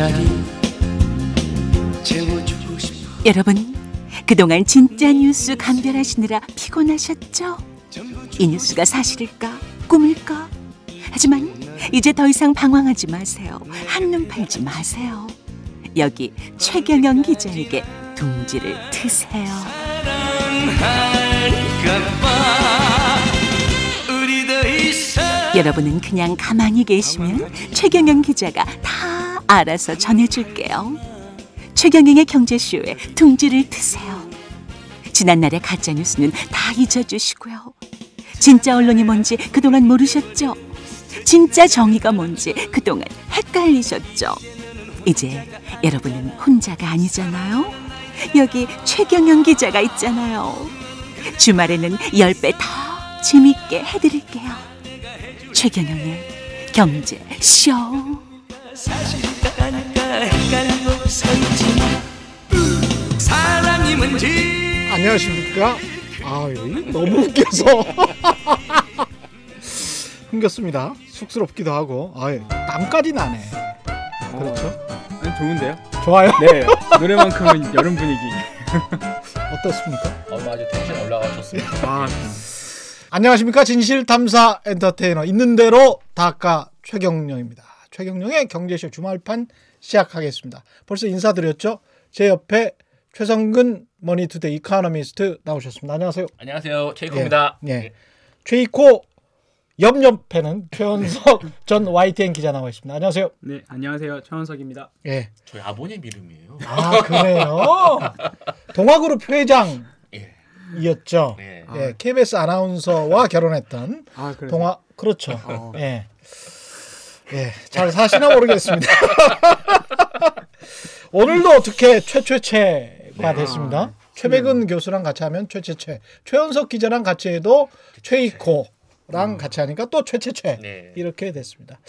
자리 채워주고 싶어. 여러분, 그동안 진짜 뉴스 감별하시느라 피곤하셨죠? 이 뉴스가 사실일까? 꿈일까? 하지만 이제 더 이상 방황하지 마세요. 한눈 팔지 마세요. 여기 최경영 기자에게 둥지를 트세요. 여러분은 그냥 가만히 계시면 최경영 기자가 다 알아서 전해줄게요. 최경영의 경제쇼에 둥지를 트세요. 지난날의 가짜뉴스는 다 잊어주시고요. 진짜 언론이 뭔지 그동안 모르셨죠? 진짜 정의가 뭔지 그동안 헷갈리셨죠? 이제 여러분은 혼자가 아니잖아요. 여기 최경영 기자가 있잖아요. 주말에는 10배 더 재밌게 해드릴게요. 최경영의 경제쇼. 사실일까 아닐까 헷갈리고 서있지. 사랑이 뭔지. 안녕하십니까? 아유, 너무 웃겨서 흥겼습니다. 쑥스럽기도 하고. 아유, 땀까지 나네. 그렇죠? 아니, 좋은데요? 좋아요? 네, 노래만큼은 여름 분위기. 어떻습니까? 아주 텐션 올라가셨습니다. 안녕하십니까? 진실탐사 엔터테이너 있는 대로 다까 최경영입니다. 최경영의 경제쇼 주말판 시작하겠습니다. 벌써 인사드렸죠? 제 옆에 최성근 머니투데이 이코노미스트 나오셨습니다. 안녕하세요. 안녕하세요. 최이코입니다. 예. 최이코 옆옆에는 최원석 전 YTN 기자 나와 있습니다. 안녕하세요. 네, 안녕하세요. 최원석입니다. 예. 저희 아버님 이름이에요. 아, 그래요? 동아그룹 회장. 예. 이었죠. 네. 예, KBS 아나운서와 결혼했던 동아, 그렇죠. 예. 예, 잘 사시나 모르겠습니다. 오늘도 어떻게 최최최가 됐습니다. 최백은 교수랑 같이 하면 최최최, 최원석 기자랑 같이 해도 최이코랑 같이 하니까 또 최최최. 네. 이렇게 됐습니다.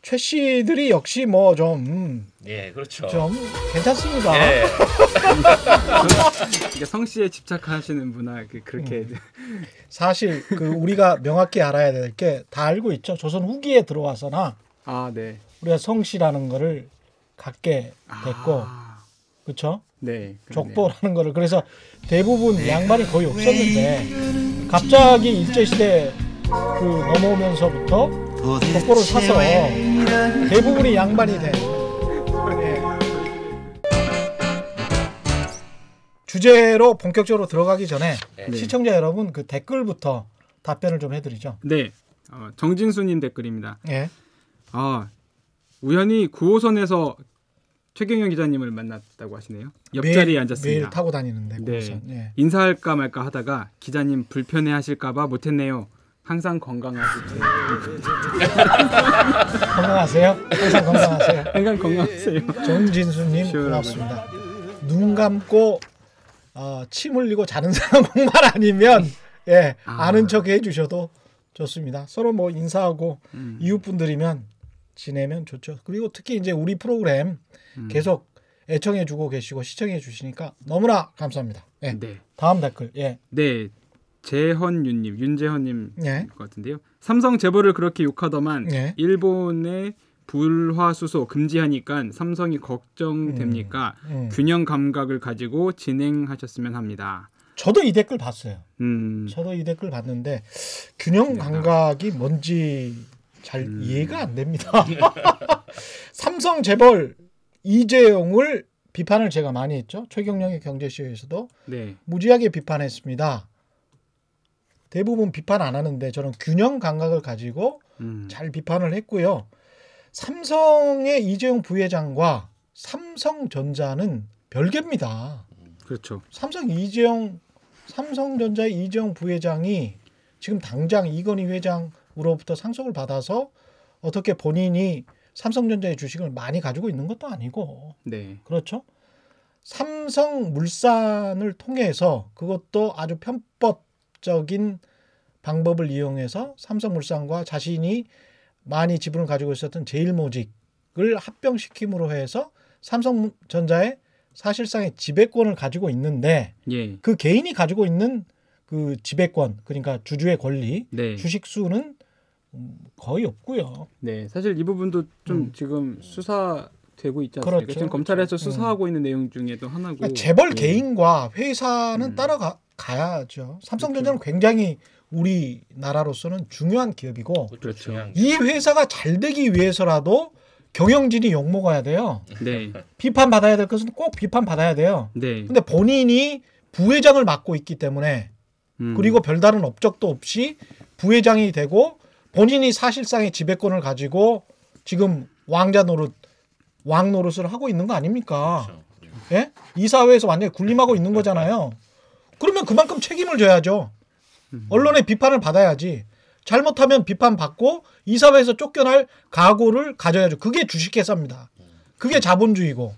최 씨들이 역시 뭐 좀 예, 그렇죠. 좀 괜찮습니다. 예. 그러니까 성씨에 집착하시는 분아 그렇게 사실 그 우리가 명확히 알아야 될 게 다 알고 있죠. 조선 후기에 들어와서나 네. 우리가 성씨라는 거를 갖게 됐고, 그렇죠? 네. 족보라는 거를 그래서 대부분 양반이 거의 없었는데 갑자기 일제시대 그 넘어오면서부터 족보를 사서 대부분이 양반이 된. 주제로 본격적으로 들어가기 전에 시청자 여러분 그 댓글부터 답변을 좀 해드리죠. 네, 정진수님 댓글입니다. 예. 우연히 9호선에서 최경영 기자님을 만났다고 하시네요. 옆자리에 앉았습니다. 매일 타고 다니는데 9호선. 네. 예. 인사할까 말까 하다가 기자님 불편해하실까봐 못했네요. 항상 건강하시죠. 건강하세요. 항상 건강하세요. 항상 건강하세요. 정진수님 고맙습니다. 눈 감고 침 흘리고 자는 상황만 아니면 아는 척 해주셔도 좋습니다. 서로 뭐 인사하고 이웃분들이면 지내면 좋죠. 그리고 특히 이제 우리 프로그램 계속 애청해주고 계시고 시청해주시니까 너무나 감사합니다. 예. 네. 다음 댓글. 예. 네. 재헌유님, 윤재헌님 예. 것 같은데요. 삼성 재벌을 그렇게 욕하더만 예. 일본의 불화수소 금지하니까 삼성이 걱정됩니까? 균형 감각을 가지고 진행하셨으면 합니다. 저도 이 댓글 봤어요. 저도 이 댓글 봤는데 균형 감각이 뭔지 잘 이해가 안 됩니다. 삼성 재벌 이재용을 비판을 제가 많이 했죠. 최경영의 경제쇼에서도 네. 무지하게 무지하게 비판했습니다. 대부분 비판 안 하는데 저는 균형 감각을 가지고 잘 비판을 했고요. 삼성의 이재용 부회장과 삼성전자는 별개입니다. 그렇죠. 삼성전자의 이재용 부회장이 지금 당장 이건희 회장으로부터 상속을 받아서 어떻게 본인이 삼성전자의 주식을 많이 가지고 있는 것도 아니고, 네. 그렇죠? 삼성물산을 통해서 그것도 아주 편법적인 방법을 이용해서 삼성물산과 자신이 많이 지분을 가지고 있었던 제일모직을 합병시킴으로 해서 삼성전자의 사실상의 지배권을 가지고 있는데 예. 그 개인이 가지고 있는 그 지배권, 그러니까 주주의 권리, 네. 주식 수는 거의 없고요. 네, 사실 이 부분도 좀 지금 수사 되고 있지 않습니까? 그렇죠. 지금 검찰에서 수사하고 있는 내용 중에도 하나고. 그러니까 재벌 예. 개인과 회사는 따라가야죠. 삼성전자는 굉장히 우리나라로서는 중요한 기업이고 그렇죠. 이 회사가 잘 되기 위해서라도 경영진이 욕먹어야 돼요. 네. 비판받아야 될 것은 꼭 비판받아야 돼요. 네. 근데 본인이 부회장을 맡고 있기 때문에 그리고 별다른 업적도 없이 부회장이 되고 본인이 사실상의 지배권을 가지고 지금 왕자 노릇, 왕 노릇을 하고 있는 거 아닙니까? 예? 이 사회에서 완전히 군림하고 있는 거잖아요. 그러면 그만큼 책임을 져야죠. 언론의 비판을 받아야지. 잘못하면 비판받고 이 사회에서 쫓겨날 각오를 가져야죠. 그게 주식회사입니다. 그게 자본주의고.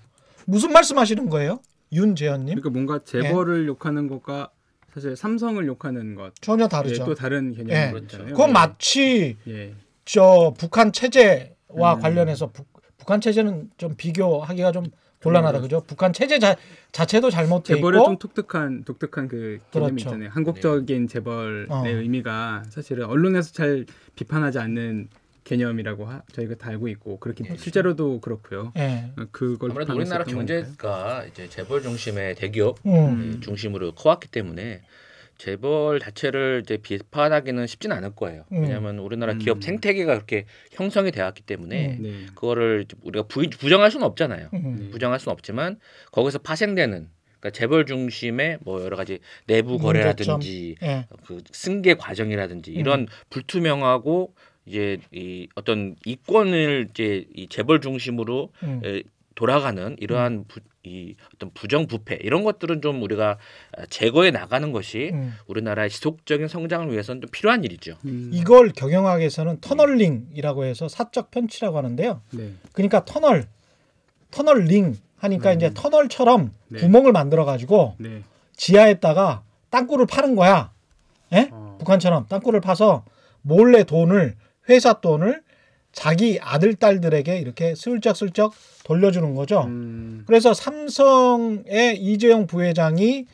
무슨 말씀하시는 거예요? 윤재현님? 그러니까 뭔가 재벌을 욕하는 것과 사실 삼성을 욕하는 것 전혀 다르죠. 예, 또 다른 예. 개념이잖아요. 그건 마치 예. 저 북한 체제와 관련해서 북한 체제는 좀 비교하기가 좀 곤란하다 그죠? 북한 체제 자체도 잘못돼 재벌의 있고 좀 독특한 그 개념이 그렇죠. 있잖아요. 한국적인 재벌의 의미가 사실은 언론에서 잘 비판하지 않는 개념이라고 저희가 다 알고 있고 그렇게 실제로도 그렇고요. 예. 그걸 아무래도 비판할 수 우리나라 있던 거니까요. 경제가 이제 재벌 중심의 대기업 음. 중심으로 커왔기 때문에 재벌 자체를 이제 비판하기는 쉽지는 않을 거예요. 왜냐하면 우리나라 기업 생태계가 그렇게 형성이 되었기 때문에 네. 그거를 우리가 부정할 수는 없잖아요. 음. 부정할 수는 없지만 거기서 파생되는 그러니까 재벌 중심의 뭐 여러 가지 내부 거래라든지 예. 그 승계 과정이라든지 이런 불투명하고 이제 이 어떤 이권을 이제 이 재벌 중심으로 돌아가는 이러한 이 어떤 부정부패 이런 것들은 좀 우리가 제거해 나가는 것이 우리나라의 지속적인 성장을 위해서는 좀 필요한 일이죠. 이걸 경영학에서는 터널링이라고 해서 사적 편취라고 하는데요. 네. 그러니까 터널링 하니까 이제 터널처럼 네. 구멍을 만들어 가지고 네. 지하에다가 땅굴을 파는 거야. 예? 북한처럼 땅굴을 파서 몰래 회사 돈을 자기 아들 딸들에게 이렇게 슬쩍슬쩍 돌려주는 거죠. 그래서 삼성의 이재용 부회장이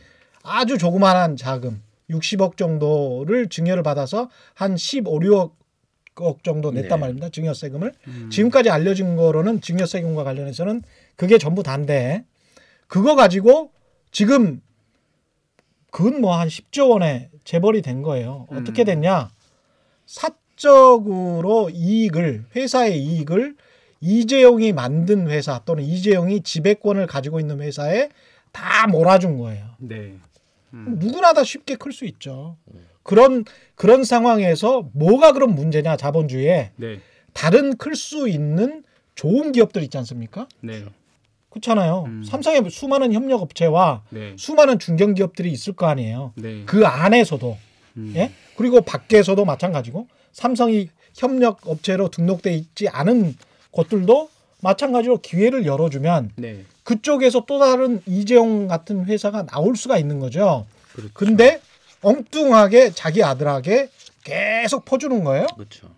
아주 조그마한 자금 60억 정도를 증여를 받아서 한 15, 16억 정도 냈단 말입니다. 증여세금을. 지금까지 알려진 거로는 증여세금과 관련해서는 그게 전부 다인데 그거 가지고 지금 근 뭐 한 10조 원의 재벌이 된 거예요. 어떻게 됐냐? 사적으로 회사의 이익을 이재용이 만든 회사 또는 이재용이 지배권을 가지고 있는 회사에 다 몰아준 거예요. 네. 누구나 다 쉽게 클 수 있죠. 그런 상황에서 뭐가 그런 문제냐 자본주의에 네. 다른 클 수 있는 좋은 기업들 있지 않습니까? 네. 그렇잖아요. 삼성의 수많은 협력업체와 네. 수많은 중견기업들이 있을 거 아니에요. 네. 그 안에서도 예? 그리고 밖에서도 마찬가지고 삼성이 협력업체로 등록돼 있지 않은 곳들도 마찬가지로 기회를 열어주면 네. 그쪽에서 또 다른 이재용 같은 회사가 나올 수가 있는 거죠. 그렇죠. 근데 엉뚱하게 자기 아들에게 계속 퍼주는 거예요. 그렇죠.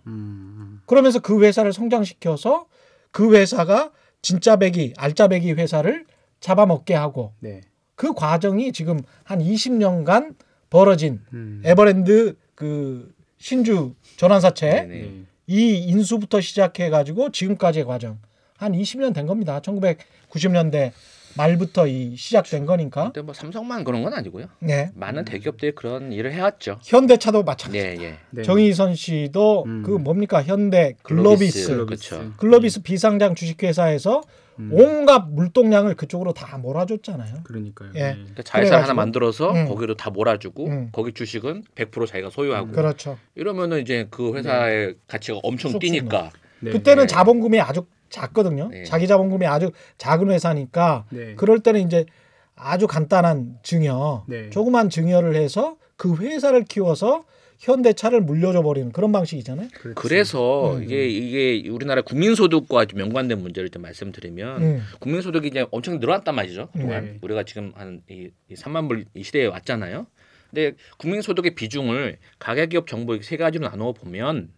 그러면서 그 회사를 성장시켜서 그 회사가 진짜 배기, 알짜 배기 회사를 잡아먹게 하고 네. 그 과정이 지금 한 20년간 벌어진 에버랜드 그 신주 전환사채 네네. 이 인수부터 시작해가지고 지금까지의 과정 한 20년 된 겁니다. 1990년대 말부터 시작된 거니까. 근데 뭐 삼성만 그런 건 아니고요. 네. 많은 대기업들이 그런 일을 해왔죠. 현대차도 마찬가지. 네, 예. 네. 정의선 씨도 그 뭡니까 현대 글로비스 그렇죠. 글로비스 비상장 주식회사에서 온갖 물동량을 그쪽으로 다 몰아줬잖아요. 그러니까요. 예. 네. 그러니까 자회사 하나 그래가지고, 만들어서 거기로 다 몰아주고 음. 거기 주식은 100% 자기가 소유하고 그렇죠. 이러면은 이제 그 회사의 가치가 엄청 쑥 뛰니까 네. 그때는 네. 자본금이 아주 작거든요. 네. 자기 자본금이 아주 작은 회사니까 네. 그럴 때는 이제 아주 간단한 증여, 네. 조그만 증여를 해서 그 회사를 키워서 현대차를 물려줘 버리는 그런 방식이잖아요. 그래서 이게 우리나라 국민소득과 좀 연관된 문제를 좀 말씀드리면 국민소득이 이제 엄청 늘어났단 말이죠. 그동안 네. 우리가 지금 한 이 3만 불 이 시대에 왔잖아요. 근데 국민소득의 비중을 가계기업 정부 세 가지로 나누어 보면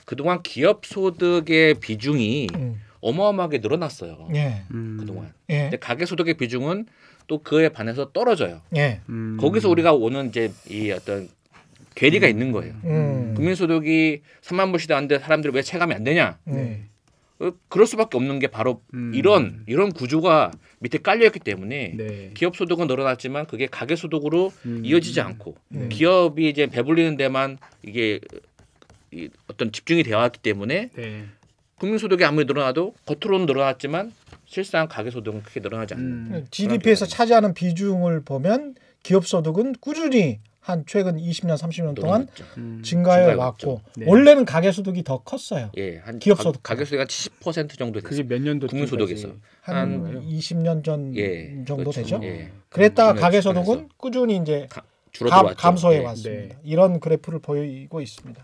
그동안 기업 소득의 비중이 어마어마하게 늘어났어요. 예. 그동안. 예. 근데 가계소득의 비중은 또 그에 반해서 떨어져요. 예. 거기서 우리가 오는 이제 이 어떤 괴리가 있는 거예요. 국민소득이 3만 불 시대인데 사람들이 왜 체감이 안 되냐? 네. 그럴 수밖에 없는 게 바로 이런 구조가 밑에 깔려있기 때문에 네. 기업 소득은 늘어났지만 그게 가계 소득으로 이어지지 않고 네. 기업이 이제 배불리는 데만 이게 어떤 집중이 되어 왔기 때문에 네. 국민 소득이 아무리 늘어나도 겉으로는 늘어났지만 실상 가계 소득은 크게 늘어나지 않는. GDP에서 차지하는 비중을 보면 기업 소득은 꾸준히 한 최근 20년, 30년 동안 증가해 왔고 네. 원래는 가계 소득이 더 컸어요. 예, 한 기업 소득 가계 소득이 한 70% 정도 됐어요. 그게 몇 년도 국민 소득에서 한 20년 전 예, 정도 그렇죠. 되죠. 예. 그랬다가 중요한 가계 측면에서 소득은 꾸준히 이제 줄어들어왔죠. 감소해 예. 왔습니다. 네. 이런 그래프를 보이고 있습니다.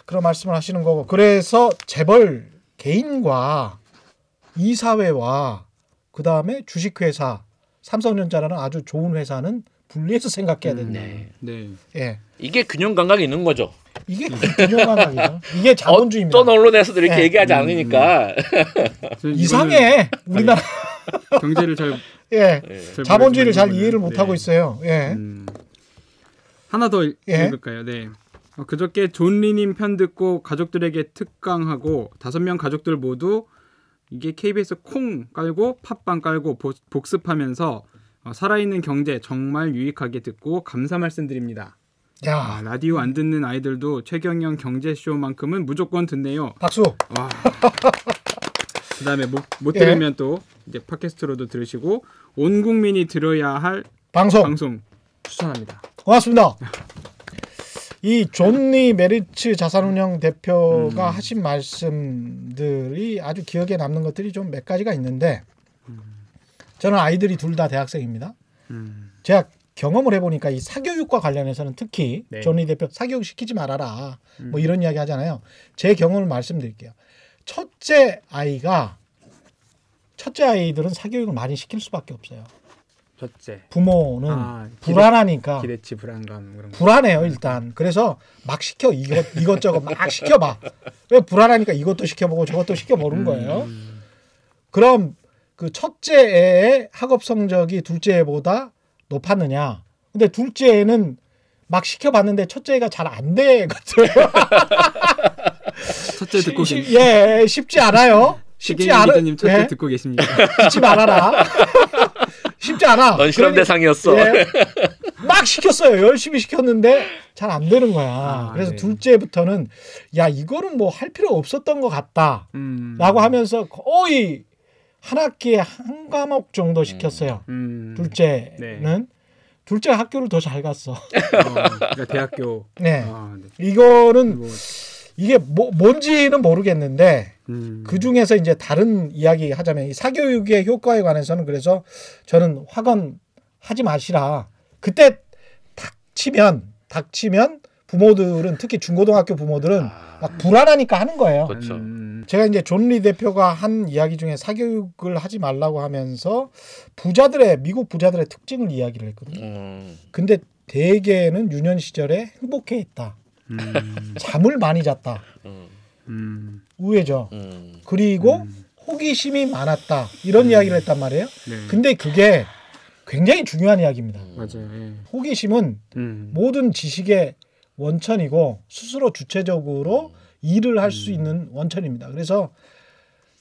그런 말씀을 하시는 거고 그래서 재벌 개인과 이사회와 그 다음에 주식회사 삼성전자라는 아주 좋은 회사는 분리해서 생각해야 된다. 네. 네. 예, 이게 균형 감각이 있는 거죠. 이게 균형 감각이죠. 이게 자본주의입니다. 어떤 언론에서도 이렇게 네. 얘기하지 않으니까 저는 이상해. 우리나라 이거는 경제를 잘 예, 잘 자본주의를 잘 모르지만 이해를 못 하고 네. 있어요. 예, 하나 더 예. 읽을까요? 네. 그저께 존 리님 편 듣고 가족들에게 특강하고 5명 가족들 모두 이게 KBS 콩 깔고 팟빵 깔고 복습하면서 살아있는 경제 정말 유익하게 듣고 감사 말씀드립니다. 야, 라디오 안 듣는 아이들도 최경영 경제쇼만큼은 무조건 듣네요. 박수. 와. 그다음에 못 예. 들으면 또 이제 팟캐스트로도 들으시고 온 국민이 들어야 할 방송 추천합니다. 고맙습니다. 이 존리 메리츠 자산운용 대표가 하신 말씀들이 아주 기억에 남는 것들이 좀 몇 가지가 있는데 저는 아이들이 둘 다 대학생입니다. 제가 경험을 해보니까 이 사교육과 관련해서는 특히 네. 존리 대표 사교육 시키지 말아라 뭐 이런 이야기 하잖아요. 제 경험을 말씀드릴게요. 첫째 아이들은 사교육을 많이 시킬 수밖에 없어요. 첫째. 부모는 불안하니까 기대치 불안감 그런 거. 불안해요 일단. 그래서 막 시켜 이것저것 막 시켜봐. 왜 불안하니까 이것도 시켜보고 저것도 시켜보는 거예요. 그럼 그 첫째 애의 학업 성적이 둘째 애보다 높았느냐? 근데 둘째 애는 막 시켜봤는데 첫째 애가 잘 안 되거든요. 첫째 듣고 계십니다. 예, 쉽지 않아요. 쉽지 않아. 기자님 첫째 예? 듣고 계십니다. 듣지 말아라. 쉽지 않아. 넌 실험 대상이었어. 예. 막 시켰어요. 열심히 시켰는데 잘 안 되는 거야. 그래서 네. 둘째부터는 야 이거는 뭐 할 필요 없었던 것 같다라고 하면서 거의 한 학기에 한 과목 정도 시켰어요. 둘째는 네. 둘째 학교를 더 잘 갔어. 그러니까 대학교. 네. 네. 이거는 그리고, 이게 뭔지는 모르겠는데 그 중에서 이제 다른 이야기 하자면 이 사교육의 효과에 관해서는 그래서 저는 학원 하지 마시라. 그때 닥치면 부모들은 특히 중고등학교 부모들은 막 불안하니까 하는 거예요. 그렇죠. 제가 이제 존 리 대표가 한 이야기 중에 사교육을 하지 말라고 하면서 미국 부자들의 특징을 이야기를 했거든요. 근데 대개는 유년 시절에 행복해 있다. 잠을 많이 잤다. 의외죠. 그리고 호기심이 많았다. 이런 이야기를 했단 말이에요. 네. 근데 그게 굉장히 중요한 이야기입니다. 맞아요. 예. 호기심은 모든 지식의 원천이고 스스로 주체적으로 일을 할 수 있는 원천입니다. 그래서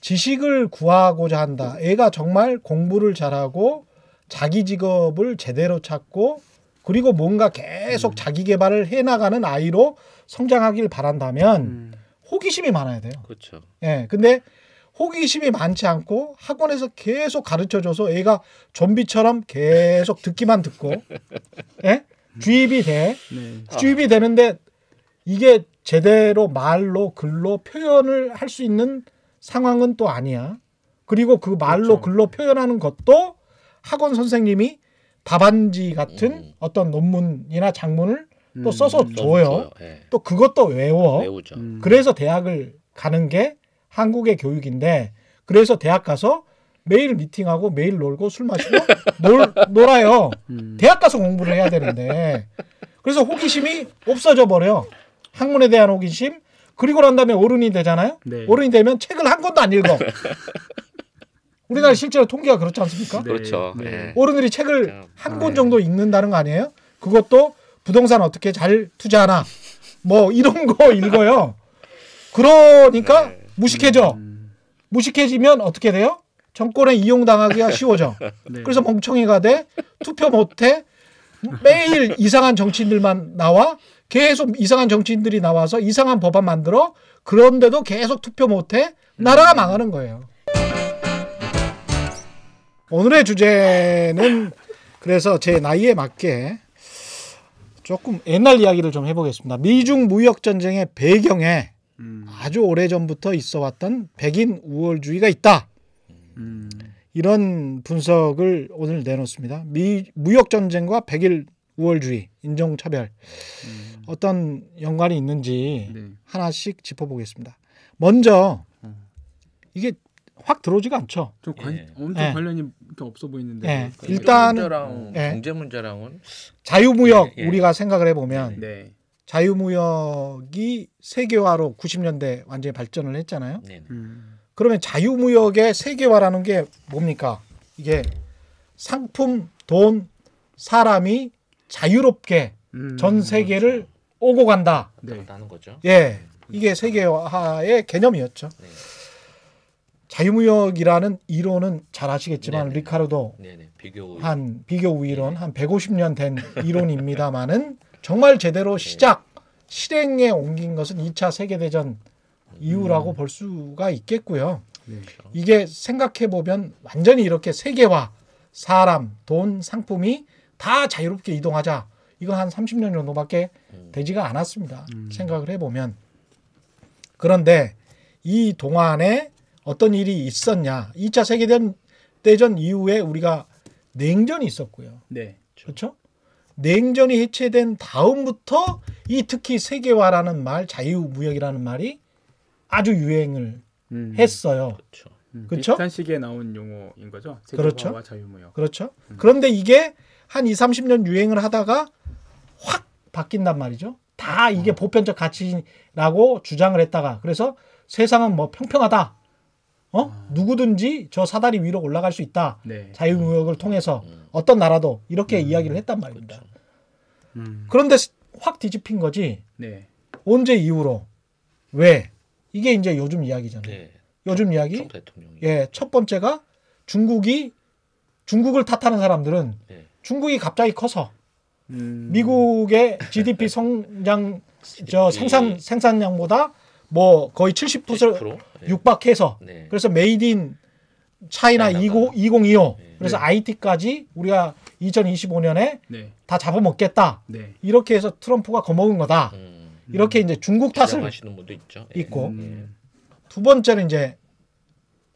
지식을 구하고자 한다. 애가 정말 공부를 잘하고 자기 직업을 제대로 찾고 그리고 뭔가 계속 자기 개발을 해나가는 아이로 성장하길 바란다면 호기심이 많아야 돼요. 그렇죠. 예, 근데 호기심이 많지 않고 학원에서 계속 가르쳐줘서 애가 좀비처럼 계속 듣기만 듣고, 예? 주입이 돼. 네. 주입이 되는데 이게 제대로 말로 글로 표현을 할 수 있는 상황은 또 아니야. 그리고 그 말로 글로 표현하는 것도 학원 선생님이 답안지 같은 어떤 논문이나 작문을 또 써서 줘요. 네. 또 그것도 외워. 외우죠. 그래서 대학을 가는 게 한국의 교육인데 그래서 대학 가서 매일 미팅하고 매일 놀고 술 마시고 놀아요. 대학 가서 공부를 해야 되는데 그래서 호기심이 없어져 버려. 학문에 대한 호기심. 그리고 난 다음에 어른이 되잖아요. 네. 어른이 되면 책을 한 권도 안 읽어. 우리나라 실제로 통계가 그렇지 않습니까? 네. 그렇죠. 네. 예. 어른들이 책을 한 권 정도 읽는다는 거 아니에요? 그것도 부동산 어떻게 잘 투자하나 뭐 이런 거 읽어요. 그러니까 무식해져. 무식해지면 어떻게 돼요? 정권에 이용당하기가 쉬워져. 네. 그래서 멍청이가 돼. 투표 못해. 매일 이상한 정치인들만 나와. 계속 이상한 정치인들이 나와서 이상한 법안 만들어. 그런데도 계속 투표 못해. 나라가 망하는 거예요. 오늘의 주제는 그래서 제 나이에 맞게 조금 옛날 이야기를 좀 해보겠습니다. 미중 무역 전쟁의 배경에 아주 오래전부터 있어왔던 백인 우월주의가 있다. 이런 분석을 오늘 내놓습니다. 무역 전쟁과 백인 우월주의, 인종차별 어떤 연관이 있는지 네. 하나씩 짚어보겠습니다. 먼저 이게 확 들어오지가 않죠. 좀 엄청 예. 관련이 이렇게 없어 보이는데. 예. 그 일단은 문제랑 예. 경제 문제랑은 자유무역 예, 예. 우리가 생각을 해보면 네. 자유무역이 세계화로 90년대 완전히 발전을 했잖아요. 네. 그러면 자유무역의 세계화라는 게 뭡니까? 이게 상품, 돈, 사람이 자유롭게 전 세계를 오고 간다. 네. 나는 거죠. 예, 이게 세계화의 개념이었죠. 네. 자유무역이라는 이론은 잘 아시겠지만 네네. 리카르도 네네. 비교 한 비교 우이론 한 150년 된 이론입니다만은 정말 제대로 실행에 옮긴 것은 2차 세계대전 이후라고 볼 수가 있겠고요. 네. 이게 생각해 보면 완전히 이렇게 세계화, 사람, 돈, 상품이 다 자유롭게 이동하자. 이거 한 30년 정도밖에 되지가 않았습니다. 생각을 해보면. 그런데 이 동안에 어떤 일이 있었냐. 2차 세계대전 이후에 우리가 냉전이 있었고요. 네. 그렇죠? 냉전이 해체된 다음부터 이 특히 세계화라는 말, 자유무역이라는 말이 아주 유행을 했어요. 그렇죠. 그렇죠? 비슷한 시기에 나온 용어인 거죠. 세계화와 그렇죠. 자유무역. 그렇죠. 그런데 이게 한 2, 30년 유행을 하다가 확 바뀐단 말이죠. 다 이게 보편적 가치라고 주장을 했다가 그래서 세상은 뭐 평평하다. 누구든지 저 사다리 위로 올라갈 수 있다. 네. 자유무역을 통해서 어떤 나라도 이렇게 이야기를 했단 말입니다. 그렇죠. 그런데 확 뒤집힌 거지. 네. 언제 이후로? 왜? 이게 이제 요즘 이야기잖아요. 네. 요즘 이야기. 트럼프 대통령이. 예, 첫 번째가 중국을 탓하는 사람들은 네. 중국이 갑자기 커서 미국의 GDP 성장 생산량보다 뭐 거의 70% 70%? 네. 육박해서 네. 그래서 메이드 인 차이나 차이나가. 2025 네. 그래서 IT까지 우리가 2025년에 네. 다 잡아먹겠다. 네. 이렇게 해서 트럼프가 겁먹은 거다. 이렇게 이제 중국 탓을 하시는 분도 있죠. 있고 예. 두 번째는 이제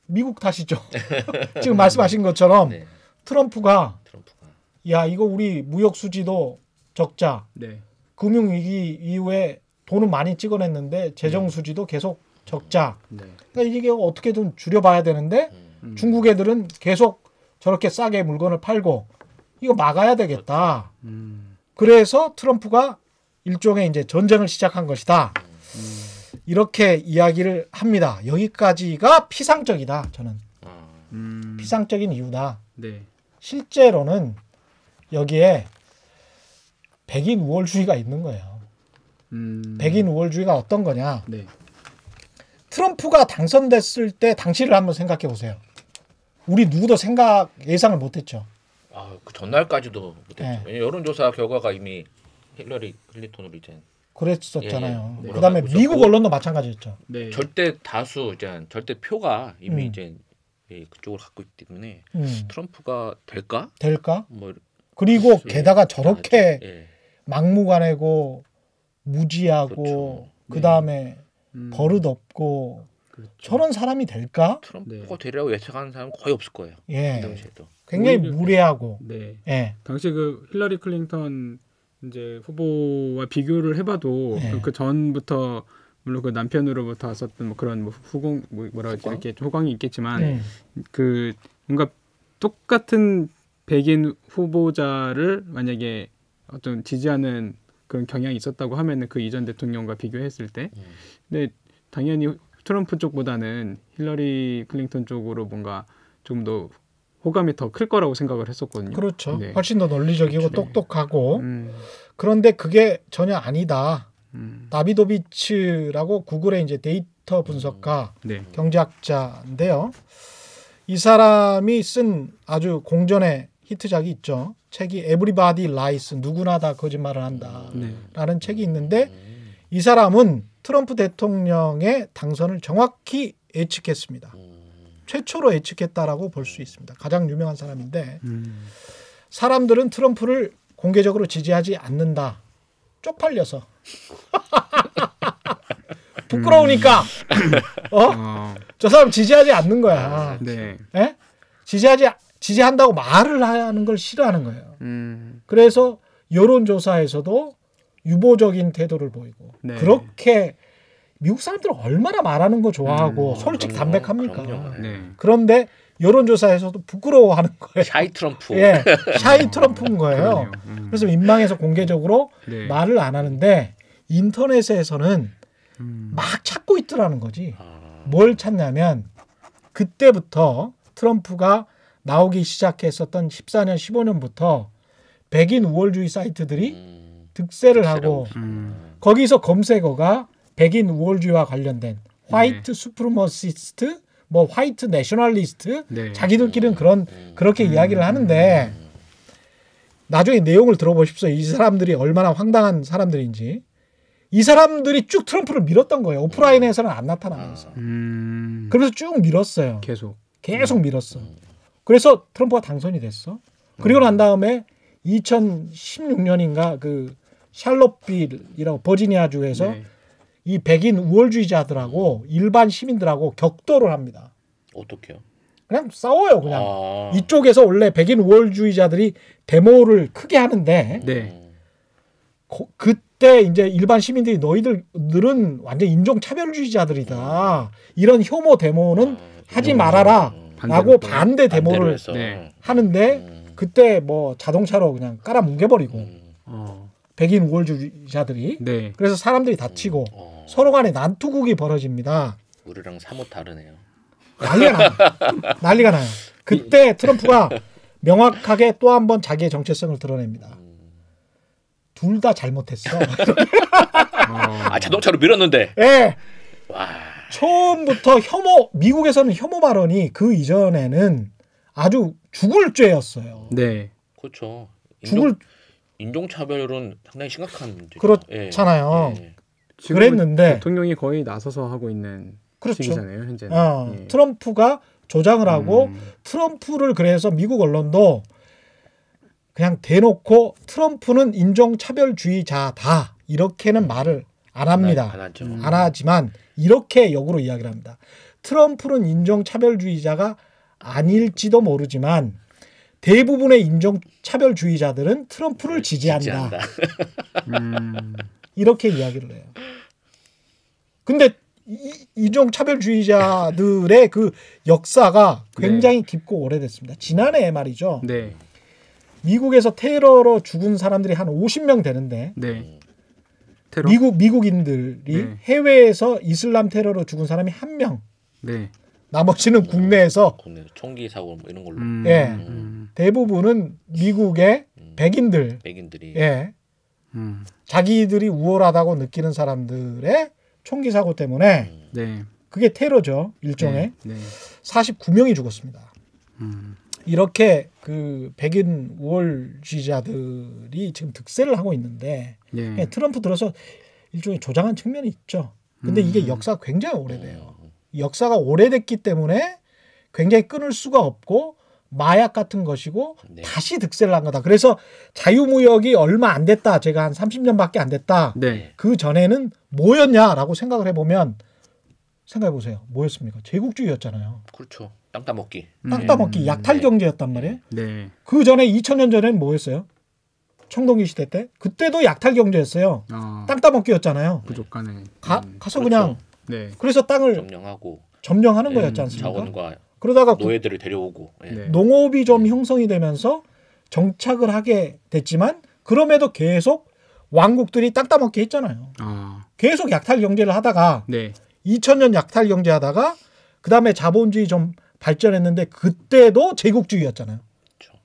미국 탓이죠. 지금 말씀하신 것처럼 네. 트럼프가 트럼프가 야 이거 우리 무역 수지도 적자 네. 금융위기 이후에 돈은 많이 찍어냈는데 재정 수지도 계속 적자. 네. 그러니까 이게 어떻게든 줄여봐야 되는데 중국 애들은 계속 저렇게 싸게 물건을 팔고 이거 막아야 되겠다. 그래서 트럼프가 일종의 이제 전쟁을 시작한 것이다. 이렇게 이야기를 합니다. 여기까지가 피상적이다. 저는 피상적인 이유다. 네. 실제로는 여기에 백인 우월주의가 있는 거예요. 백인 우월주의가 어떤 거냐? 네. 트럼프가 당선됐을 때 당시를 한번 생각해 보세요. 우리 누구도 예상을 못했죠. 그 전날까지도 못했죠. 네. 왜냐면 여론조사 결과가 이미 힐러리 클린턴으로 이제 그랬었잖아요. 예, 예. 그다음에 올라가고 미국 있었고. 언론도 마찬가지였죠. 네. 절대 다수 이제 절대 표가 이미 이제 그쪽을 갖고 있기 때문에 트럼프가 될까? 될까? 뭐 그리고 예. 게다가 저렇게 예. 막무가내고 무지하고 그렇죠. 그다음에 버릇 없고 그렇죠. 저런 사람이 될까? 트럼프가 되리라고 예측하는 사람은 거의 없을 거예요. 예. 그 당시에도. 굉장히 오히려- 무례하고 네. 예. 당시 그 힐러리 클린턴 이제 후보와 비교를 해봐도 네. 그 전부터 물론 그 남편으로부터 왔었던 뭐 그런 뭐 후공 뭐라 그러지 이렇게 호강이 있겠지만 그 뭔가 똑같은 백인 후보자를 만약에 어떤 지지하는 그런 경향이 있었다고 하면은 그 이전 대통령과 비교했을 때, 근데 당연히 트럼프 쪽보다는 힐러리 클린턴 쪽으로 뭔가 좀 더 호감이 더 클 거라고 생각을 했었거든요. 그렇죠. 네. 훨씬 더 논리적이고 그렇죠. 똑똑하고 음, 그런데 그게 전혀 아니다. 다비도비츠라고 구글의 이제 데이터 분석가, 네. 경제학자인데요. 이 사람이 쓴 아주 공전의 히트작이 있죠. 책이 Everybody Lies, 누구나 다 거짓말을 한다라는 책이 있는데 이 사람은 트럼프 대통령의 당선을 정확히 예측했습니다. 최초로 예측했다라고 볼 수 있습니다. 가장 유명한 사람인데 사람들은 트럼프를 공개적으로 지지하지 않는다. 쪽팔려서. 부끄러우니까. 저 사람 지지하지 않는 거야. 네. 예? 지지한다고 말을 하는 걸 싫어하는 거예요. 그래서 여론조사에서도 유보적인 태도를 보이고 네. 그렇게 미국 사람들은 얼마나 말하는 거 좋아하고 솔직 담백합니까? 그럼요. 네. 그런데 여론조사에서도 부끄러워하는 거예요. 샤이 트럼프. 예, 샤이 트럼프인 거예요. 그러네요. 그래서 민망해서 공개적으로 네. 말을 안 하는데 인터넷에서는 막 찾고 있더라는 거지. 뭘 찾냐면 그때부터 트럼프가 나오기 시작했었던 14년, 15년부터 백인 우월주의 사이트들이 득세를 하고 거기서 검색어가 백인 우월주의와 관련된 화이트 수프리머시스트, 뭐 화이트 내셔널리스트, 네. 자기들끼리는 그렇게 이야기를 하는데 나중에 내용을 들어보십시오. 이 사람들이 얼마나 황당한 사람들인지. 이 사람들이 쭉 트럼프를 밀었던 거예요. 오프라인에서는 안 나타나면서. 그래서 쭉 밀었어요. 계속 밀었어. 그래서 트럼프가 당선이 됐어. 그리고 난 다음에 2016년인가 그 샬롯빌이라고 버지니아주에서 네. 이 백인 우월주의자들하고 일반 시민들하고 격돌을 합니다. 어떻게요? 그냥 싸워요. 그냥 이쪽에서 원래 백인 우월주의자들이 데모를 크게 하는데 네. 그때 이제 일반 시민들이 너희들은 완전 인종차별주의자들이다. 이런 혐오 데모는 하지 말아라. 라고 반대 데모를 네. 하는데 그때 뭐 자동차로 그냥 깔아 뭉개버리고 백인 우월주의자들이 네. 그래서 사람들이 다치고 서로 간에 난투극이 벌어집니다. 우리랑 사뭇 다르네요. 난리가 나요. 그때 트럼프가 명확하게 또 한 번 자기의 정체성을 드러냅니다. 둘 다 잘못했어. 자동차로 밀었는데. 예. 와. 처음부터 미국에서는 혐오 발언이 그 이전에는 아주 죽을 죄였어요. 네. 그렇죠. 죽을 인종차별은 상당히 심각한 문제죠. 그렇잖아요. 예. 그랬는데 대통령이 거의 나서서 하고 있는 그렇죠. 시기잖아요. 현재는. 예. 트럼프가 조장을 하고 트럼프를 그래서 미국 언론도 그냥 대놓고 트럼프는 인종차별주의자다 이렇게는 말을 안 합니다. 안 하지만 이렇게 역으로 이야기를 합니다. 트럼프는 인종차별주의자가 아닐지도 모르지만 대부분의 인종차별주의자들은 트럼프를 지지한다. 이렇게 이야기를 해요. 근데 인종차별주의자들의 그 역사가 굉장히 깊고 오래됐습니다. 지난해 말이죠. 네. 미국에서 테러로 죽은 사람들이 한 50명 되는데 네. 테러? 미국인들이 네. 해외에서 이슬람 테러로 죽은 사람이 1명. 네. 나머지는 국내에서 총기 사고 뭐 이런 걸로. 예. 대부분은 미국의 백인들이 예. 자기들이 우월하다고 느끼는 사람들의 총기 사고 때문에 네. 그게 테러죠. 일종의. 네. 49명이 죽었습니다. 이렇게 그 백인 우월주의자들이 지금 득세를 하고 있는데 네. 트럼프 들어서 일종의 조장한 측면이 있죠. 근데 이게 역사가 굉장히 오래돼요. 역사가 오래됐기 때문에 굉장히 끊을 수가 없고 마약 같은 것이고 네. 다시 득세를 한 거다. 그래서 자유무역이 얼마 안 됐다. 제가 한 30년밖에 안 됐다. 네. 그 전에는 뭐였냐라고 생각을 해보면 생각해 보세요. 뭐였습니까? 제국주의였잖아요. 그렇죠. 땅 따먹기. 땅 따먹기, 약탈 경제였단 말이에요. 네. 그 전에 2000년 전에는 뭐였어요? 청동기 시대 때? 그때도 약탈 경제였어요. 땅 따먹기였잖아요. 부족 간에. 가서 그렇죠. 그냥 네. 그래서 땅을 점령하는 거였지 않습니까? 자원과 그러다가 노예들을 데려오고 네. 농업이 좀 형성이 되면서 정착을 하게 됐지만 그럼에도 계속 왕국들이 땅 따먹기 했잖아요. 계속 약탈 경제를 하다가 네. 2000년 약탈 경제 하다가 그다음에 자본주의 좀 발전했는데 그때도 제국주의였잖아요. 그렇죠.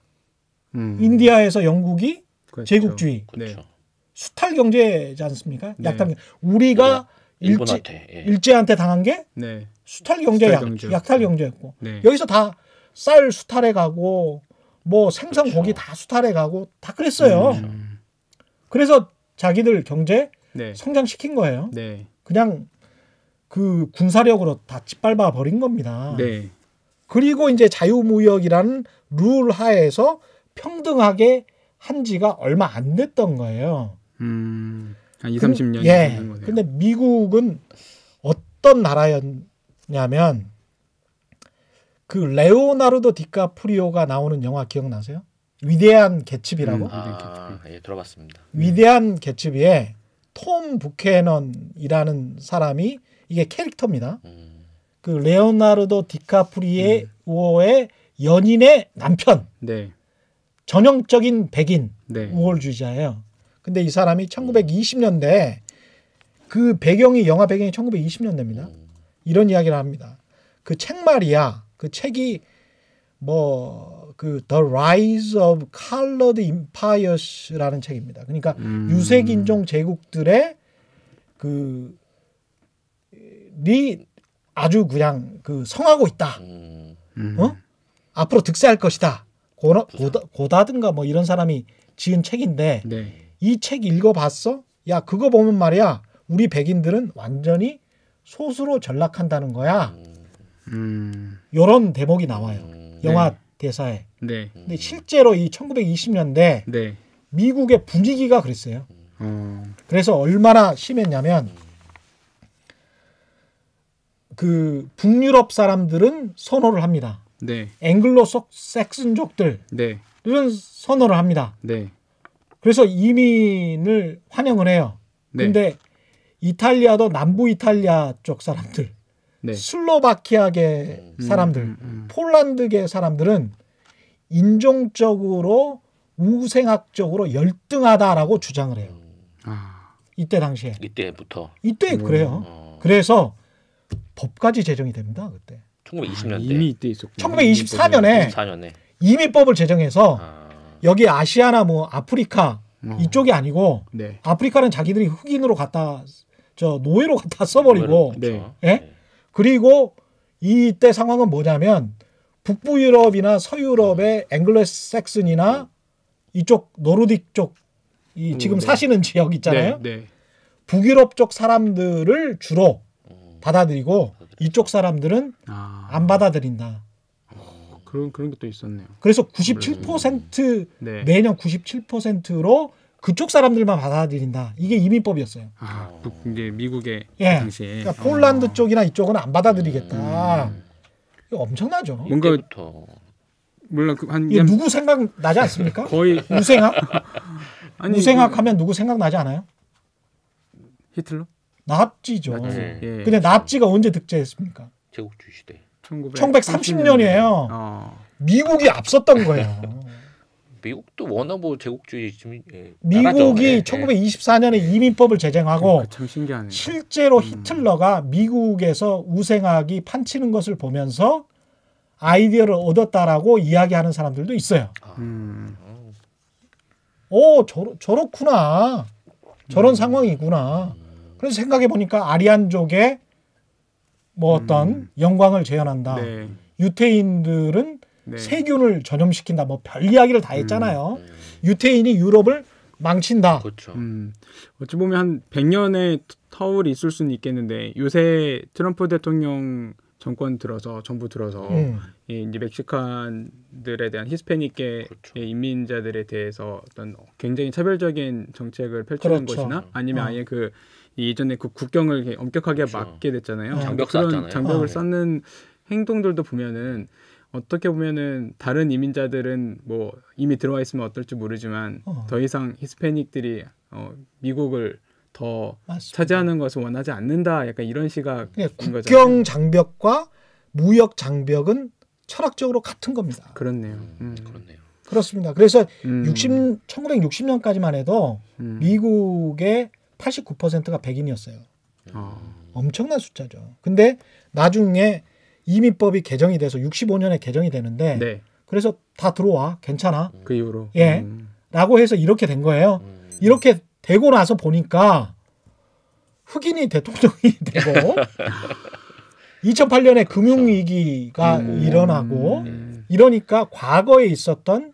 인디아에서 영국이 그렇죠. 제국주의. 그렇죠. 수탈 경제지 않습니까? 네. 약탈 경제. 우리가 일본한테. 예. 일제한테 당한 게 네. 수탈 경제, 수탈 경제. 약탈 경제였고 네. 여기서 다 쌀 수탈해 가고 뭐 생선 고기 다 수탈해 가고 다 그랬어요. 그래서 자기들 경제 네. 성장시킨 거예요. 네. 그냥 그 군사력으로 다 짓밟아 버린 겁니다. 네. 그리고 이제 자유무역이라는 룰 하에서 평등하게 한 지가 얼마 안 됐던 거예요. 한 2, 30년이 예. 되는 거네요. 근데 미국은 어떤 나라였냐면 그 레오나르도 디카프리오가 나오는 영화 기억나세요? 위대한 개츠비라고? 예, 들어봤습니다. 위대한 개츠비에 톰 부캐넌이라는 사람이 이게 캐릭터입니다. 그 레오나르도 디카프리오의 연인의 남편, 네. 전형적인 백인 네. 우월주의자예요. 근데 이 사람이 1920년대 그 배경이 영화 배경이 1920년대입니다. 이런 이야기를 합니다. 그 책 말이야. 그 책이 뭐 그 The Rise of Colored Empires라는 책입니다. 그러니까 유색 인종 제국들의 리 아주 그냥 그 성하고 있다. 어? 앞으로 득세할 것이다. 고다든가 뭐 이런 사람이 지은 책인데 네. 이 책 읽어봤어? 야 그거 보면 말이야 우리 백인들은 완전히 소수로 전락한다는 거야. 이런 대목이 나와요. 영화 대사에. 네. 근데 실제로 이 1920년대 네. 미국의 분위기가 그랬어요. 어. 그래서 얼마나 심했냐면 그 북유럽 사람들은 선호를 합니다. 네. 앵글로 색슨족들은 네. 선호를 합니다. 네. 그래서 이민을 환영을 해요. 네. 근데 이탈리아도 남부 이탈리아 쪽 사람들, 네. 슬로바키아계 사람들, 폴란드계 사람들은 인종적으로 우생학적으로 열등하다라고 주장을 해요. 아. 이때 당시에. 이때부터. 이때 그래요. 그래서 법까지 제정이 됩니다. 그때. 1920년대. 이미 이때 있었고. 1924년에 24년에. 이민법을 제정해서 여기 아시아나 뭐 아프리카 이쪽이 아니고 네. 아프리카는 자기들이 흑인으로 갖다 저 노예로 갖다 써버리고 네. 예? 그리고 이때 상황은 뭐냐면 북부 유럽이나 서유럽의 앵글로색슨이나 이쪽 노르딕 쪽 이 지금 네. 사시는 지역 있잖아요. 네. 네. 북유럽 쪽 사람들을 주로 받아들이고 이쪽 사람들은 아. 안 받아들인다. 그런 것도 있었네요. 그래서 97% 네. 매년 97%로 그쪽 사람들만 받아들인다. 이게 이민법이었어요. 아, 이제 미국의 예. 그 당시에. 그러니까 폴란드 쪽이나 이쪽은 안 받아들이겠다. 이거 엄청나죠. 뭔가 이때부터. 몰라 한 이게 누구 생각 나지 않습니까? 거의 우생학? 아니 우생학 하면 누구 생각 나지 않아요? 히틀러? 납치죠. 네. 예. 근데 납치가 언제 득제했습니까? 제국주의 시대. 1930년이에요. 미국이 앞섰던 거예요. 미국도 워낙 뭐 제국주의 좀 미국이 나라죠. 1924년에 이민법을 제정하고 참 신기하네요. 실제로 히틀러가 미국에서 우생학이 판치는 것을 보면서 아이디어를 얻었다라고 이야기하는 사람들도 있어요. 오, 저렇구나. 저런 상황이구나. 그래서 생각해 보니까 아리안족의 뭐 어떤 영광을 재현한다. 네. 유태인들은 네. 세균을 전염시킨다. 뭐 별 이야기를 다 했잖아요. 유태인이 유럽을 망친다. 그렇죠. 어찌 보면 한 100년의 터울이 있을 수는 있겠는데 요새 트럼프 대통령 정권 들어서 정부 들어서 이제 멕시칸들에 대한 히스패닉계 그렇죠. 인민자들에 대해서 어떤 굉장히 차별적인 정책을 펼치는 그렇죠. 것이나 아니면 아예 그 이전에 그 국경을 이렇게 엄격하게 그렇죠. 막게 됐잖아요. 장벽 그런 쌓았잖아요. 장벽을 네. 쌓는 행동들도 보면은 어떻게 보면은 다른 이민자들은 뭐 이미 들어와 있으면 어떨지 모르지만 더 이상 히스패닉들이 미국을 더 맞습니다. 차지하는 것을 원하지 않는다. 약간 이런 시각인 국경 거잖아요. 장벽과 무역 장벽은 철학적으로 같은 겁니다. 그렇네요. 그렇네요. 그렇습니다. 그래서 1960년까지만 해도 미국의 89%가 백인이었어요. 엄청난 숫자죠. 근데 나중에 이민법이 개정이 돼서 65년에 개정이 되는데 네. 그래서 다 들어와. 괜찮아. 그 이후로. 예. 라고 해서 이렇게 된 거예요. 이렇게 되고 나서 보니까 흑인이 대통령이 되고 2008년에 금융위기가 일어나고 이러니까 과거에 있었던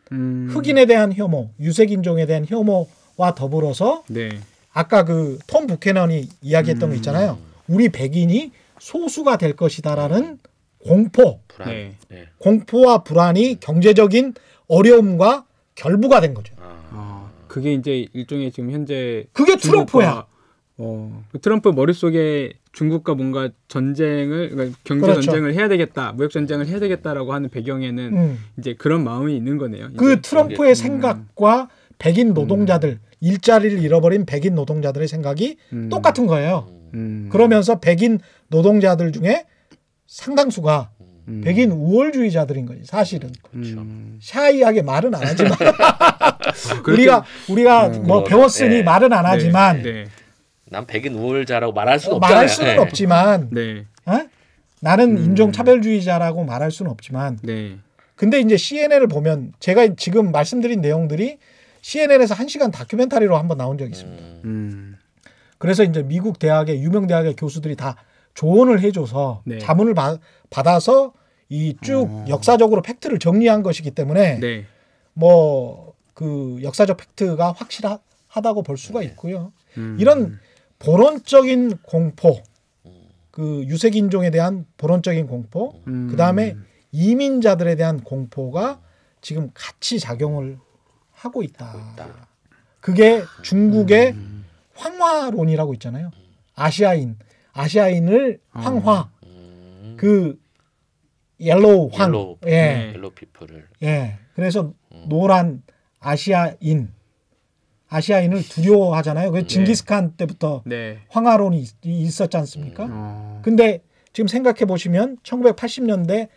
흑인에 대한 혐오, 유색인종에 대한 혐오와 더불어서 네. 아까 그 톰 부캐넌이 이야기했던 거 있잖아요. 우리 백인이 소수가 될 것이다라는 공포, 불안. 네. 네. 공포와 불안이 경제적인 어려움과 결부가 된 거죠. 그게 이제 일종의 지금 현재 그게 트럼프야. 트럼프 머릿속에 중국과 뭔가 전쟁을 그러니까 경제 그렇죠. 전쟁을 해야 되겠다, 무역 전쟁을 해야 되겠다라고 하는 배경에는 이제 그런 마음이 있는 거네요. 그 이제. 트럼프의 생각과 백인 노동자들 일자리를 잃어버린 백인 노동자들의 생각이 똑같은 거예요. 그러면서 백인 노동자들 중에 상당수가 백인 우월주의자들인 거지 사실은. 그렇죠. 샤이하게 말은 안 하지만 그렇게- 우리가 뭐 배웠으니 네. 말은 안 하지만 네. 난 백인 우월자라고 말할 수는 말할 없잖아요. 수는 없지만 네. 어? 나는 인종차별주의자라고 말할 수는 없지만 네. 근데 이제 CNN을 보면 제가 지금 말씀드린 내용들이 CNN에서 1시간 다큐멘터리로 한번 나온 적이 있습니다. 그래서 이제 미국 대학의 유명 대학의 교수들이 다 조언을 해줘서 네. 자문을 받아서 이 쭉 역사적으로 팩트를 정리한 것이기 때문에 네. 뭐 그 역사적 팩트가 확실하다고 볼 수가 있고요. 이런 본원적인 공포, 그 유색인종에 대한 본원적인 공포, 그 다음에 이민자들에 대한 공포가 지금 같이 작용을 하고 있다. 그게 중국의 황화론이라고 있잖아요. 아시아인을 황화, 그 옐로우 황, 옐로우. 예, 옐로우 피플을. 예. 그래서 노란 아시아인을 두려워하잖아요. 그 징기스칸 때부터 네. 황화론이 있었지 않습니까? 어. 근데 지금 생각해 보시면 1980년대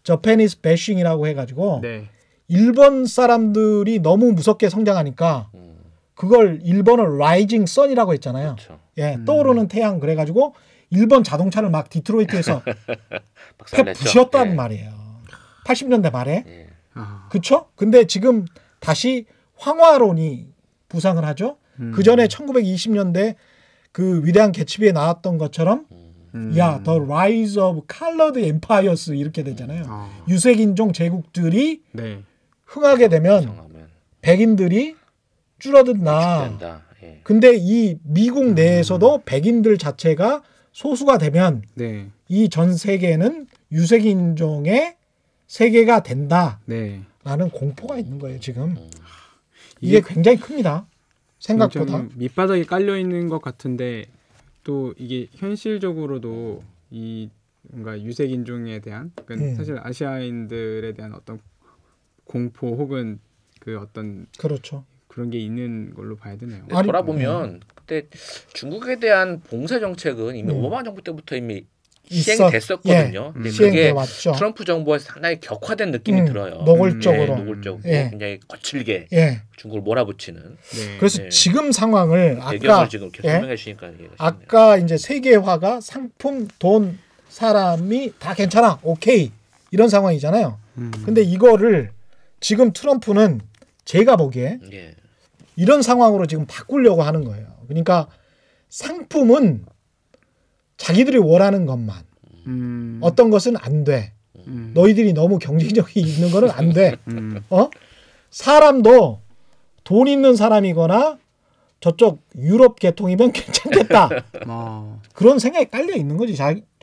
저페니스 배싱이라고 해가지고 네. 일본 사람들이 너무 무섭게 성장하니까 그걸 일본을 라이징 선이라고 했잖아요. 그렇죠. 예, 떠오르는 태양 그래가지고 일본 자동차를 막 디트로이트에서 박살냈죠. 부셨단 예. 말이에요. 80년대 말에. 예. 그렇죠? 근데 지금 다시 황화론이 부상을 하죠. 그 전에 1920년대 그 위대한 개츠비에 나왔던 것처럼 야, The Rise of Colored Empires 이렇게 되잖아요. 유색인종 제국들이 네. 흥하게 되면 성하면 백인들이 줄어든다. 된다. 예. 근데 이 미국 내에서도 백인들 자체가 소수가 되면 네. 이 전 세계는 유색인종의 세계가 된다라는 네. 공포가 있는 거예요, 지금. 이게 굉장히 큽니다. 생각보다. 좀 밑바닥에 깔려 있는 것 같은데 또 이게 현실적으로도 이 뭔가 유색 인종에 대한 그러니까 사실 아시아인들에 대한 어떤 공포 혹은 그 어떤 그렇죠. 그런 게 있는 걸로 봐야 되네요. 근데 아니, 돌아보면 그때 중국에 대한 봉쇄 정책은 이미 오바마 정부 때부터 이미 시행이 있어. 됐었거든요. 예, 근데 시행돼 그게 왔죠. 트럼프 정부에서 상당히 격화된 느낌이 들어요. 노골적으로. 네, 노골적으로 예. 굉장히 거칠게 예. 중국을 몰아붙이는 네. 그래서 네. 지금 상황을 배경을 아까 지금 계속 예? 설명해 주시니까 이해가 쉽네요. 아까 이제 세계화가 상품, 돈, 사람이 다 괜찮아, 오케이 이런 상황이잖아요. 근데 이거를 지금 트럼프는 제가 보기에 예. 이런 상황으로 지금 바꾸려고 하는 거예요. 그러니까 상품은 자기들이 원하는 것만, 어떤 것은 안 돼. 너희들이 너무 경쟁력이 있는 거는 안 돼. 사람도 돈 있는 사람이거나 저쪽 유럽 계통이면 괜찮겠다. 그런 생각이 깔려 있는 거지.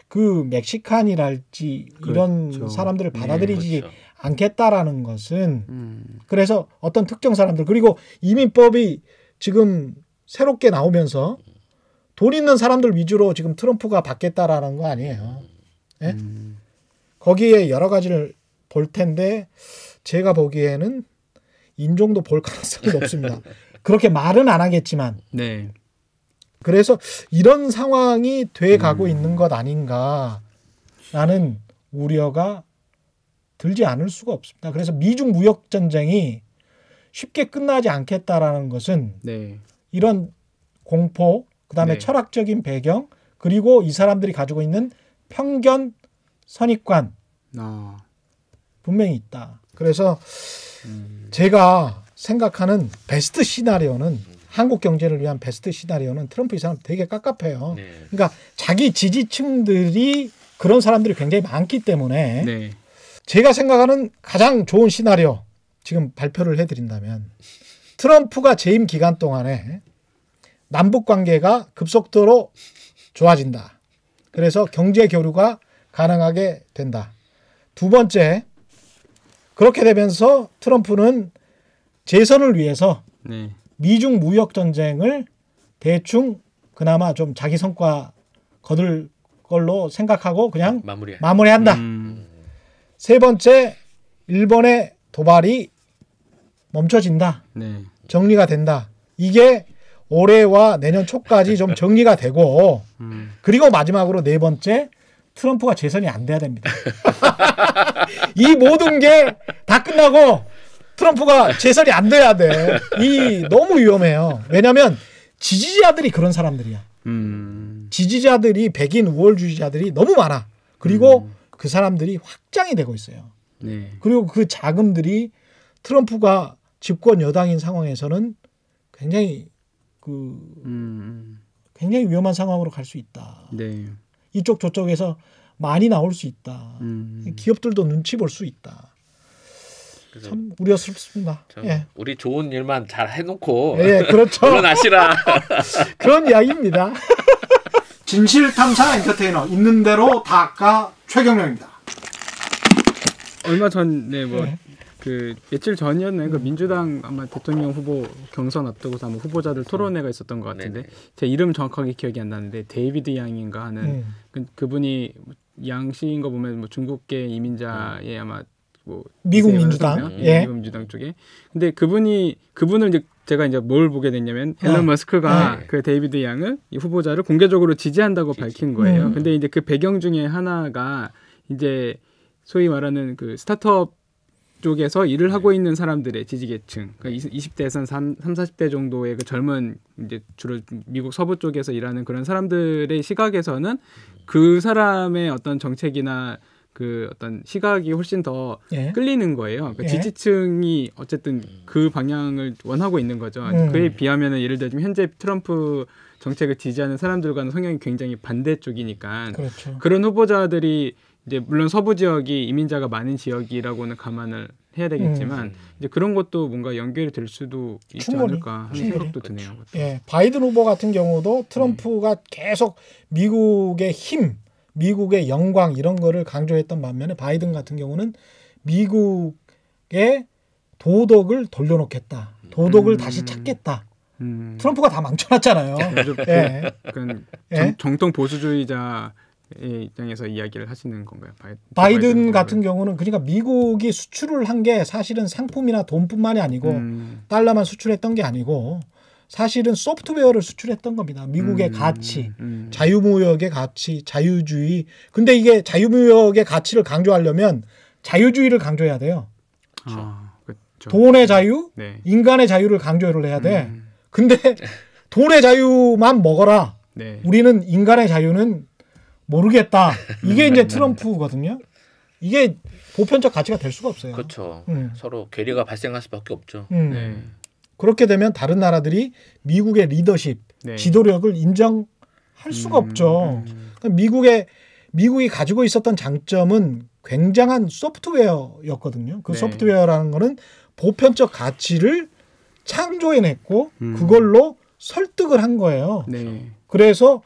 그 멕시칸이랄지 이런 그렇죠. 사람들을 받아들이지 그렇죠. 않겠다라는 것은 그래서 어떤 특정 사람들 그리고 이민법이 지금 새롭게 나오면서 돈 있는 사람들 위주로 지금 트럼프가 받겠다라는 거 아니에요. 예? 거기에 여러 가지를 볼 텐데 제가 보기에는 인종도 볼 가능성이 높습니다. 그렇게 말은 안 하겠지만 네. 그래서 이런 상황이 돼 가고 있는 것 아닌가라는 우려가 들지 않을 수가 없습니다. 그래서 미중 무역 전쟁이 쉽게 끝나지 않겠다라는 것은 네. 이런 공포, 그다음에 네. 철학적인 배경, 그리고 이 사람들이 가지고 있는 편견, 선입관 분명히 있다. 그래서 제가 생각하는 베스트 시나리오는 한국 경제를 위한 베스트 시나리오는 트럼프 이 사람 되게 깝깝해요. 네. 그러니까 자기 지지층들이 그런 사람들이 굉장히 많기 때문에 네. 제가 생각하는 가장 좋은 시나리오 지금 발표를 해드린다면 트럼프가 재임 기간 동안에 남북 관계가 급속도로 좋아진다. 그래서 경제 교류가 가능하게 된다. 두 번째, 그렇게 되면서 트럼프는 재선을 위해서 네. 미중 무역 전쟁을 대충 그나마 좀 자기 성과 거둘 걸로 생각하고 그냥 마무리한다. 세 번째, 일본의 도발이 멈춰진다. 네. 정리가 된다. 이게 올해와 내년 초까지 좀 정리가 되고 그리고 마지막으로 네 번째, 트럼프가 재선이 안 돼야 됩니다. 이 모든 게 다 끝나고 트럼프가 재선이 안 돼야 돼. 이 너무 위험해요. 왜냐하면 지지자들이 그런 사람들이야. 지지자들이 백인 우월주의자들이 너무 많아. 그리고 그 사람들이 확장이 되고 있어요. 네. 그리고 그 자금들이 트럼프가 집권 여당인 상황에서는 굉장히 굉장히 위험한 상황으로 갈 수 있다. 네. 이쪽 저쪽에서 많이 나올 수 있다. 기업들도 눈치 볼 수 있다. 참 우려스럽습니다. 예. 우리 좋은 일만 잘 해놓고 예, 그렇죠. 물러나시라. 그런 이야기입니다. 진실탐사 엔터테이너 있는 대로 다까 최경영입니다. 얼마 전에 네. 그 며칠 전이었나요? 그 민주당 아마 대통령 후보 경선 앞두고서 아마 후보자들 토론회가 있었던 것 같은데 네네. 제 이름 정확하게 기억이 안 나는데 데이비드 양인가 하는 그분이 양 씨인 거 보면 뭐 중국계 이민자의 아마 뭐 미국 민주당, 예. 미국 민주당 쪽에. 근데 그분을 이제 제가 이제 뭘 보게 됐냐면 앨런 머스크가 그 데이비드 양을 이 후보자를 공개적으로 지지한다고 밝힌 거예요. 근데 이제 그 배경 중에 하나가 이제 소위 말하는 그 스타트업 쪽에서 일을 하고 있는 사람들의 지지계층, 그러니까 20대에서 40대 정도의 그 젊은 이제 주로 미국 서부 쪽에서 일하는 그런 사람들의 시각에서는 그 사람의 어떤 정책이나 그 어떤 시각이 훨씬 더 끌리는 거예요. 그러니까 지지층이 어쨌든 그 방향을 원하고 있는 거죠. 그에 비하면은 예를 들면 현재 트럼프 정책을 지지하는 사람들과는 성향이 굉장히 반대쪽이니까 그렇죠. 그런 후보자들이 이제 물론 서부 지역이 이민자가 많은 지역이라고는 감안을 해야 되겠지만 이제 그런 것도 뭔가 연결이 될 수도 있지 않을까 하는 생각도 드네요. 예, 바이든 후보 같은 경우도 트럼프가 계속 미국의 힘, 미국의 영광 이런 거를 강조했던 반면에 바이든 같은 경우는 미국의 도덕을 돌려놓겠다. 도덕을 다시 찾겠다. 트럼프가 다 망쳐놨잖아요. 예. 정통 보수주의자 의 입장에서 이야기를 하시는 건가요? 바이든 같은 경우는 그러니까 미국이 수출을 한 게 사실은 상품이나 돈뿐만이 아니고 달러만 수출했던 게 아니고 사실은 소프트웨어를 수출했던 겁니다. 미국의 가치, 자유무역의 가치, 자유주의. 근데 이게 자유무역의 가치를 강조하려면 자유주의를 강조해야 돼요. 그렇죠. 돈의 자유, 네. 인간의 자유를 강조를 해야 돼. 근데 돈의 자유만 먹어라. 네. 우리는 인간의 자유는 모르겠다. 이게 이제 트럼프거든요. 이게 보편적 가치가 될 수가 없어요. 그렇죠. 서로 괴리가 발생할 수밖에 없죠. 네. 그렇게 되면 다른 나라들이 미국의 리더십, 네. 지도력을 인정할 수가 없죠. 미국이 가지고 있었던 장점은 굉장한 소프트웨어였거든요. 그 네. 소프트웨어라는 거는 보편적 가치를 창조해냈고 그걸로 설득을 한 거예요. 네. 그래서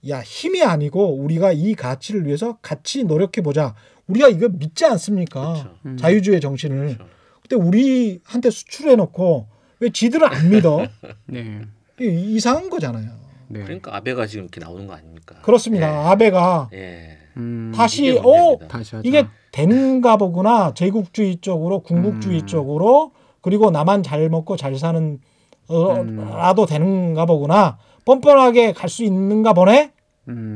야, 힘이 아니고 우리가 이 가치를 위해서 같이 노력해보자. 우리가 이거 믿지 않습니까? 그렇죠. 자유주의 정신을. 그렇죠. 근데 우리한테 수출해놓고 왜 지들을 안 믿어? 네. 이상한 거잖아요. 네. 그러니까 아베가 지금 이렇게 나오는 거 아닙니까? 그렇습니다. 예. 아베가 예. 다시 이게 문제입니다. 다시 하자. 이게 되는가 보구나. 제국주의 쪽으로 궁극주의 쪽으로 그리고 나만 잘 먹고 잘 사는 라도 되는가 보구나. 뻔뻔하게 갈 수 있는가 보네.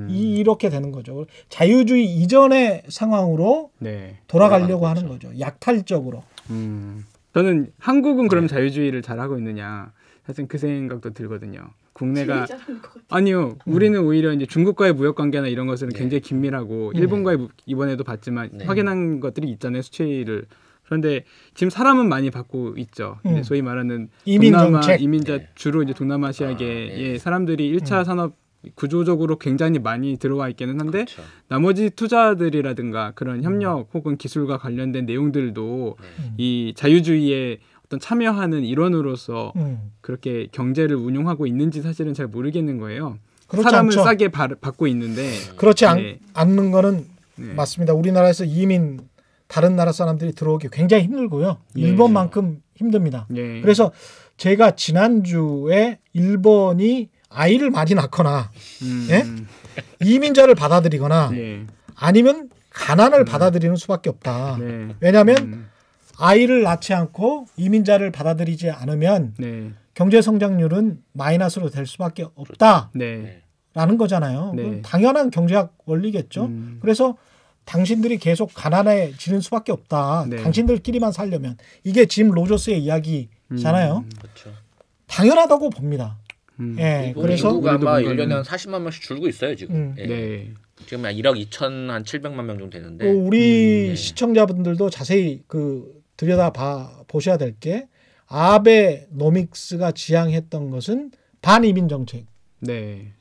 이렇게 되는 거죠. 자유주의 이전의 상황으로 네. 돌아가려고 하는 거죠. 약탈적으로. 저는 한국은 그럼 자유주의를 잘하고 있느냐 사실 그 생각도 들거든요. 국내가 아니요. 우리는 오히려 이제 중국과의 무역 관계나 이런 것은 굉장히 긴밀하고 일본과의 이번에도 봤지만 확인한 것들이 있잖아요. 수치를 그런데 지금 사람은 많이 받고 있죠. 근데 소위 말하는 이민 동남아 정책. 이민자 네. 주로 이제 동남아시아계의 네. 사람들이 1차 산업 구조적으로 굉장히 많이 들어와 있기는 한데 그렇죠. 나머지 투자들이라든가 그런 협력 혹은 기술과 관련된 내용들도 네. 이 자유주의에 어떤 참여하는 일원으로서 음. 그렇게 경제를 운용하고 있는지 사실은 잘 모르겠는 거예요. 그렇지 사람은 않죠. 싸게 받고 있는데 그렇지 네. 않는 거는 네. 맞습니다. 우리나라에서 이민 다른 나라 사람들이 들어오기 굉장히 힘들고요. 예. 일본만큼 힘듭니다. 네. 그래서 제가 지난주에 일본이 아이를 많이 낳거나 예? 이민자를 받아들이거나 네. 아니면 가난을 받아들이는 수밖에 없다. 네. 왜냐하면 아이를 낳지 않고 이민자를 받아들이지 않으면 네. 경제 성장률은 마이너스로 될 수밖에 없다라는 네. 거잖아요. 네. 그건 당연한 경제학 원리겠죠. 그래서 당신들이 계속 가난해지는 수밖에 없다. 네. 당신들끼리만 살려면 이게 짐 로저스의 이야기잖아요. 그렇죠. 당연하다고 봅니다. 예, 일본 그래서 인구가 아마 우리도 1년에 한 40만 명씩 줄고 있어요 지금. 예. 네. 지금 한 1억 2,700만 명 정도 되는데. 우리 네. 시청자분들도 자세히 들여다 보셔야 될 게 아베노믹스가 지향했던 것은 반이민 정책이고 네.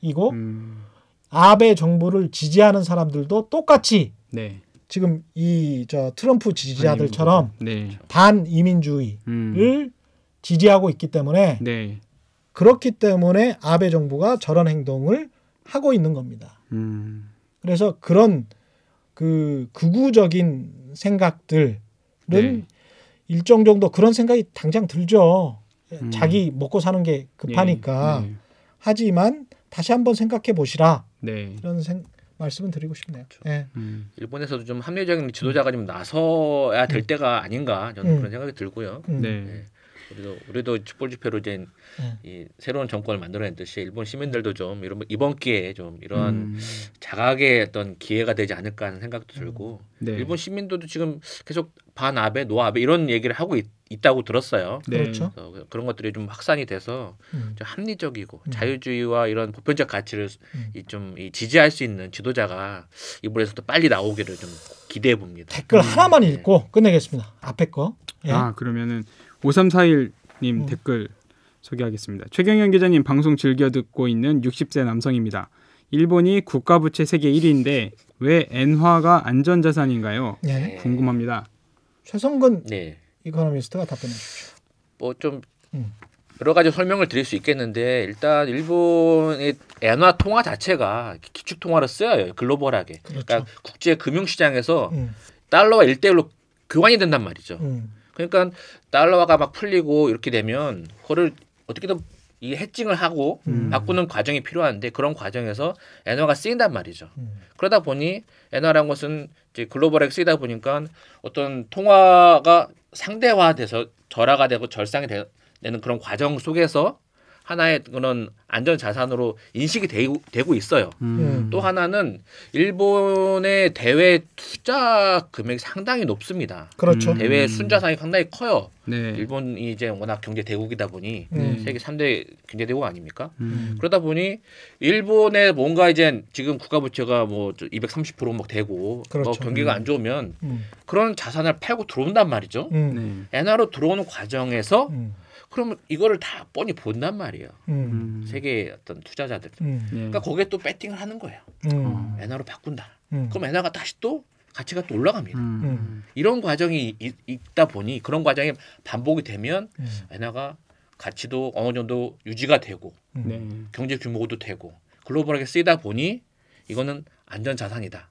아베 정부를 지지하는 사람들도 똑같이 네. 지금 트럼프 지지자들처럼 네. 반이민주의를 지지하고 있기 때문에 네. 그렇기 때문에 아베 정부가 저런 행동을 하고 있는 겁니다. 그래서 그런 극우적인 생각들은 네. 일정 정도 그런 생각이 당장 들죠. 자기 먹고 사는 게 급하니까. 네. 하지만 다시 한번 생각해 보시라. 네. 이런 말씀은 드리고 싶네요. 예. 일본에서도 좀 합리적인 지도자가 좀 나서야 될 때가 아닌가 저는 그런 생각이 들고요. 네. 예. 우리도 촛불 집회로 이제 이 새로운 정권을 만들어냈듯이 일본 시민들도 좀 이번 기회에 좀 이런 자각의 어떤 기회가 되지 않을까 하는 생각도 들고 네. 일본 시민들도 지금 계속 반아베, 노아베 이런 얘기를 하고 있다고 들었어요. 네. 그렇죠. 그래서 그런 것들이 좀 확산이 돼서 좀 합리적이고 자유주의와 이런 보편적 가치를 이 지지할 수 있는 지도자가 일본에서도 빨리 나오기를 좀 기대해 봅니다. 댓글 하나만 읽고 끝내겠습니다. 앞에 거. 예. 그러면은 5341님 댓글 소개하겠습니다. 최경영 기자님 방송 즐겨 듣고 있는 60세 남성입니다. 일본이 국가부채 세계 1위인데 왜 엔화가 안전자산인가요? 예. 궁금합니다. 최성근 네. 이코노미스트가 답변해 주십시오. 뭐 좀 여러 가지 설명을 드릴 수 있겠는데 일단 일본의 엔화 통화 자체가 기축 통화로 쓰여요. 글로벌하게. 그렇죠. 그러니까 국제 금융 시장에서 달러와 1대1로 교환이 된단 말이죠. 그러니까 달러화가 막 풀리고 이렇게 되면 그거를 어떻게든 이 해칭을 하고 바꾸는 과정이 필요한데 그런 과정에서 엔화가 쓰인단 말이죠. 그러다 보니 엔화라는 것은 이제 글로벌하게 쓰이다 보니까 어떤 통화가 상대화돼서 절하가 되고 절상이 되는 그런 과정 속에서 하나의 그런 안전 자산으로 인식이 되고 있어요. 또 하나는 일본의 대외 투자 금액이 상당히 높습니다. 그렇죠. 대외 순자산이 상당히 커요. 네. 일본이 이제 워낙 경제 대국이다 보니 네. 세계 3대 경제 대국 아닙니까? 그러다 보니 일본의 뭔가 이제 지금 국가 부채가 뭐 230%막 되고 그렇죠. 뭐 경기가 안 좋으면 그런 자산을 팔고 들어온단 말이죠. 네. 엔화로 들어오는 과정에서 음. 그러면 이거를 다 뻔히 본단 말이에요. 세계 어떤 투자자들. 음. 네. 그러니까 거기에 또 배팅을 하는 거예요. 엔화로 바꾼다. 그럼 엔화가 다시 또 가치가 또 올라갑니다. 이런 과정이 있다 보니 그런 과정이 반복이 되면 엔화가 가치도 어느 정도 유지가 되고 네. 경제 규모도 되고 글로벌하게 쓰이다 보니 이거는 안전 자산이다.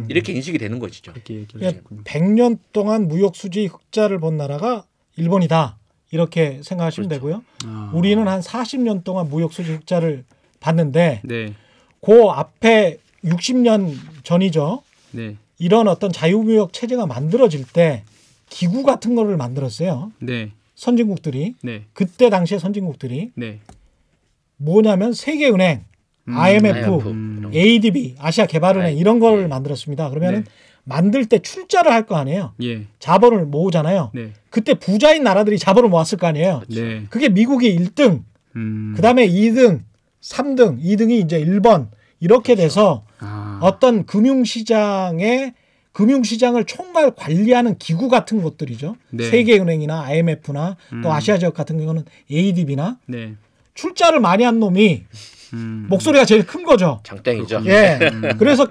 이렇게 인식이 되는 것이죠. 이렇게 얘기를 그러니까 했군요. 100년 동안 무역 수지 흑자를 본 나라가 일본이다. 이렇게 생각하시면 되고요. 우리는 한 40년 동안 무역 수지 흑자를 봤는데 네. 그 앞에 60년 전이죠. 네. 이런 어떤 자유무역 체제가 만들어질 때 기구 같은 거를 만들었어요. 네. 선진국들이. 네. 그때 당시에 선진국들이 네. 뭐냐면 세계은행, IMF, ADB, 아시아개발은행 이런 걸 만들었습니다. 그러면은 만들 때 출자를 할 거 아니에요. 예. 자본을 모으잖아요. 네. 그때 부자인 나라들이 자본을 모았을 거 아니에요. 네. 그게 미국이 1등, 그다음에 2등, 3등, 2등이 이제 1번 이렇게 돼서 어떤 금융시장의 금융시장을 총괄 관리하는 기구 같은 것들이죠. 네. 세계은행이나 IMF나 또 아시아지역 같은 경우는 ADB나 네. 출자를 많이 한 놈이 목소리가 제일 큰 거죠. 장땡이죠. 예. 그래서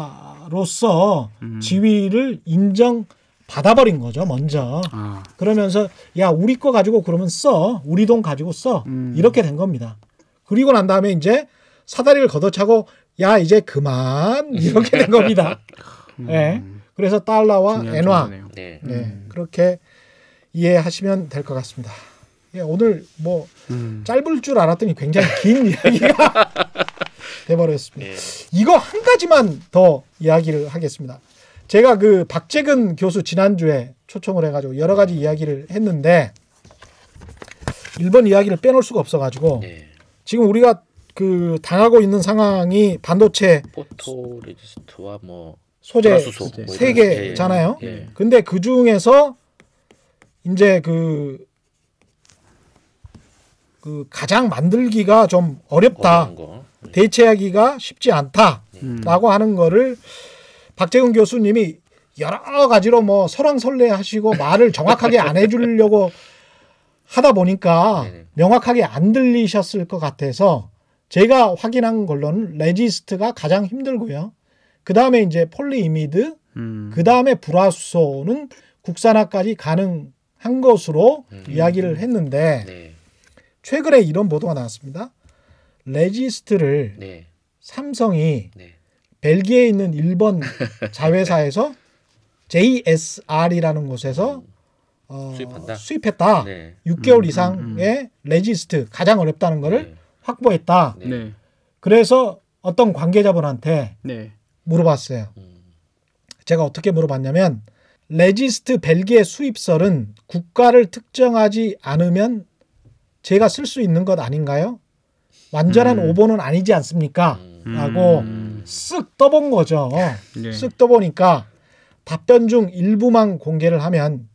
기축통화로서 지위를 인정받아버린 거죠. 먼저. 아. 그러면서 야 우리 거 가지고 그러면 써. 우리 돈 가지고 써. 이렇게 된 겁니다. 그리고 난 다음에 이제 사다리를 걷어차고 야 이제 그만 이렇게 된 겁니다. 예. 그래서 달러와 중요한 엔화 정보네요. 네. 네, 그렇게 이해하시면 될 것 같습니다. 예, 오늘 뭐 짧을 줄 알았더니 굉장히 긴 이야기가 돼버렸습니다. 네. 이거 한 가지만 더 이야기를 하겠습니다. 제가 그 박재근 교수 지난주에 초청을 해가지고 여러 가지 이야기를 했는데 일본 이야기를 빼놓을 수가 없어가지고 네. 지금 우리가 그 당하고 있는 상황이 반도체 포토레지스트와 뭐 소재 불화수소 뭐 이런 세 개잖아요. 예, 예. 근데 그 중에서 이제 그 가장 만들기가 좀 어렵다. 어려운 거. 대체하기가 쉽지 않다라고 하는 거를 박재근 교수님이 여러 가지로 뭐 설왕설래하시고 말을 정확하게 안 해주려고 하다 보니까 네네. 명확하게 안 들리셨을 것 같아서 제가 확인한 걸로는 레지스트가 가장 힘들고요. 그 다음에 이제 폴리이미드, 그 다음에 불화수소는 국산화까지 가능한 것으로 이야기를 했는데 네. 최근에 이런 보도가 나왔습니다. 레지스트를 네. 삼성이 네. 벨기에에 있는 일본 자회사에서 JSR이라는 곳에서 수입한다? 수입했다. 네. 6개월 이상의 레지스트 가장 어렵다는 거를 네. 확보했다. 네. 네. 그래서 어떤 관계자분한테 네. 물어봤어요. 음. 제가 어떻게 물어봤냐면 레지스트 벨기에 수입설은 국가를 특정하지 않으면 제가 쓸 수 있는 것 아닌가요? 완전한 오보는 아니지 않습니까? 라고 쓱 떠본 거죠. 네. 쓱 떠보니까 답변 중 일부만 공개를 하면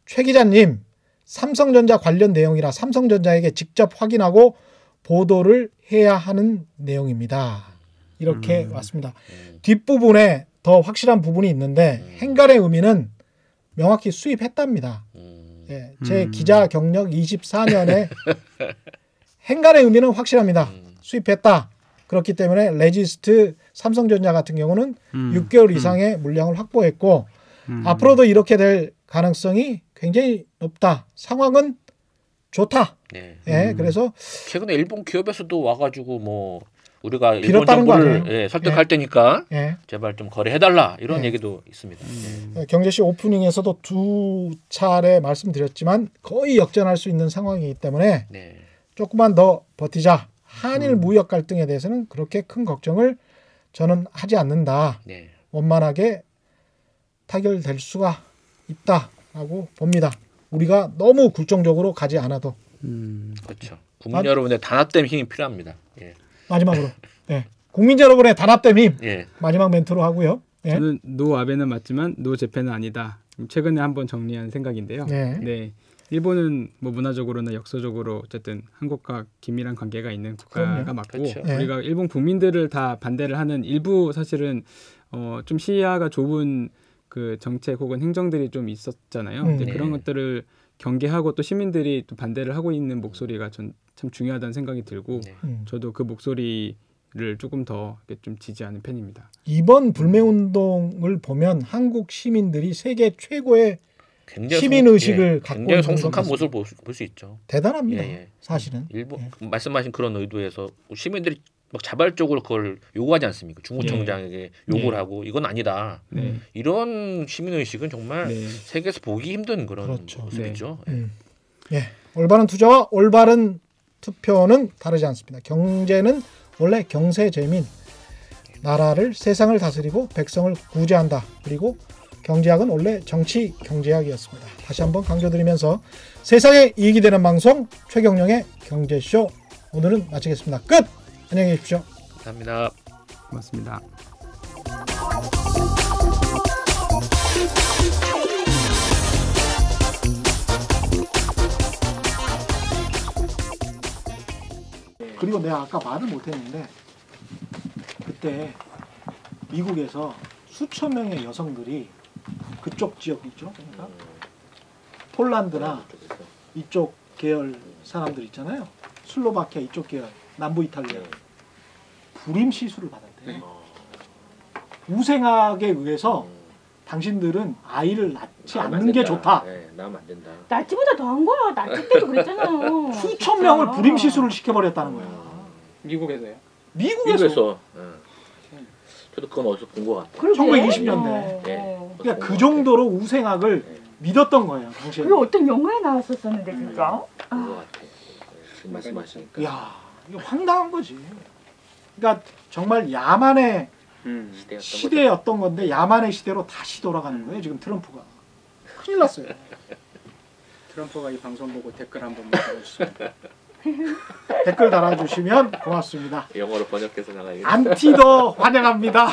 최 기자님 삼성전자 관련 내용이라 삼성전자에게 직접 확인하고 보도를 해야 하는 내용입니다. 이렇게 왔습니다. 뒷부분에 더 확실한 부분이 있는데 행간의 의미는 명확히 수입했답니다. 예, 제 기자 경력 24년에 행간의 의미는 확실합니다. 수입했다. 그렇기 때문에 레지스트 삼성전자 같은 경우는 6개월 이상의 물량을 확보했고 앞으로도 이렇게 될 가능성이 굉장히 높다. 상황은 좋다. 네. 예, 그래서 최근에 일본 기업에서도 와가지고 뭐 우리가 일본 빌었다는 거 정부를 아니에요? 예, 설득할 테니까 예, 제발 좀 거래해달라 이런 예. 얘기도 있습니다. 예. 경제시 오프닝에서도 두 차례 말씀드렸지만 거의 역전할 수 있는 상황이기 때문에 네. 조금만 더 버티자. 한일 무역 갈등에 대해서는 그렇게 큰 걱정을 저는 하지 않는다. 네. 원만하게 타결될 수가 있다라고 봅니다. 우리가 너무 굴종적으로 가지 않아도. 그렇죠. 국민 여러분의 단합된 힘이 필요합니다. 예. 마지막으로 네. 국민 여러분의 단합된 힘 예. 마지막 멘트로 하고요. 네. 저는 노 아베는 맞지만 노 재팬은 아니다. 최근에 한번 정리한 생각인데요. 네. 네. 일본은 뭐 문화적으로나 역사적으로 어쨌든 한국과 긴밀한 관계가 있는 국가가 그럼요. 맞고 그렇죠. 네. 우리가 일본 국민들을 다 반대를 하는 일부 사실은 좀 시야가 좁은 그 정책 혹은 행정들이 좀 있었잖아요. 근데 네. 그런 것들을 경계하고 또 시민들이 또 반대를 하고 있는 목소리가 전 참 중요하다는 생각이 들고 네. 저도 그 목소리를 조금 더 좀 지지하는 편입니다. 이번 불매운동을 보면 한국 시민들이 세계 최고의 굉장히 시민 의식을 갖고 굉장히 있는 성숙한 것 모습을 볼 수 있죠. 대단합니다. 예, 예. 사실은. 일본 예. 말씀하신 그런 의도에서 시민들이 막 자발적으로 그걸 요구하지 않습니까? 중구청장에게 요구를 하고 이건 아니다. 네. 이런 시민 의식은 정말 네. 세계에서 보기 힘든 그런 그렇죠. 모습이죠. 예. 올바른 투자와 올바른 투표는 다르지 않습니다. 경제는 원래 경세재민, 나라를 세상을 다스리고 백성을 구제한다. 그리고 경제학은 원래 정치 경제학이었습니다. 다시 한번 강조드리면서 세상에 이익이 되는 방송 최경영의 경제쇼 오늘은 마치겠습니다. 끝! 안녕히 계십시오. 감사합니다. 고맙습니다. 그리고 내가 아까 말을 못했는데 그때 미국에서 수천 명의 여성들이 그쪽 지역이죠. 그러니까 폴란드나 이쪽 계열 사람들 있잖아요. 슬로바키아 이쪽 계열, 남부 이탈리아 불임 시술을 받았대요. 우생학에 의해서 당신들은 아이를 낳지 않는 게 좋다. 네, 낳으면 안 된다. 날치보다 더한 거야. 날치 때도 그랬잖아요. 수천 명을 불임 시술을 시켜버렸다는 거야. 미국에서요? 미국에서. 저도 그건 어디서 본 것 같아요. 1920년대. 네. 그러니까 그 정도로 우생학을 믿었던 거예요. 당시에. 그게 어떤 영화에 나왔었었는데 진짜. 본것 같아요. 지금 말씀하시니까. 야, 이거 황당한 거지. 그러니까 정말 야만의 시대였던 건데 야만의 시대로 다시 돌아가는 거예요. 지금 트럼프가. 큰일 났어요. 트럼프가 이 방송 보고 댓글 한번 달아주시면 댓글 달아주시면 고맙습니다. 영어로 번역해서 나가야겠다. 안티도 환영합니다.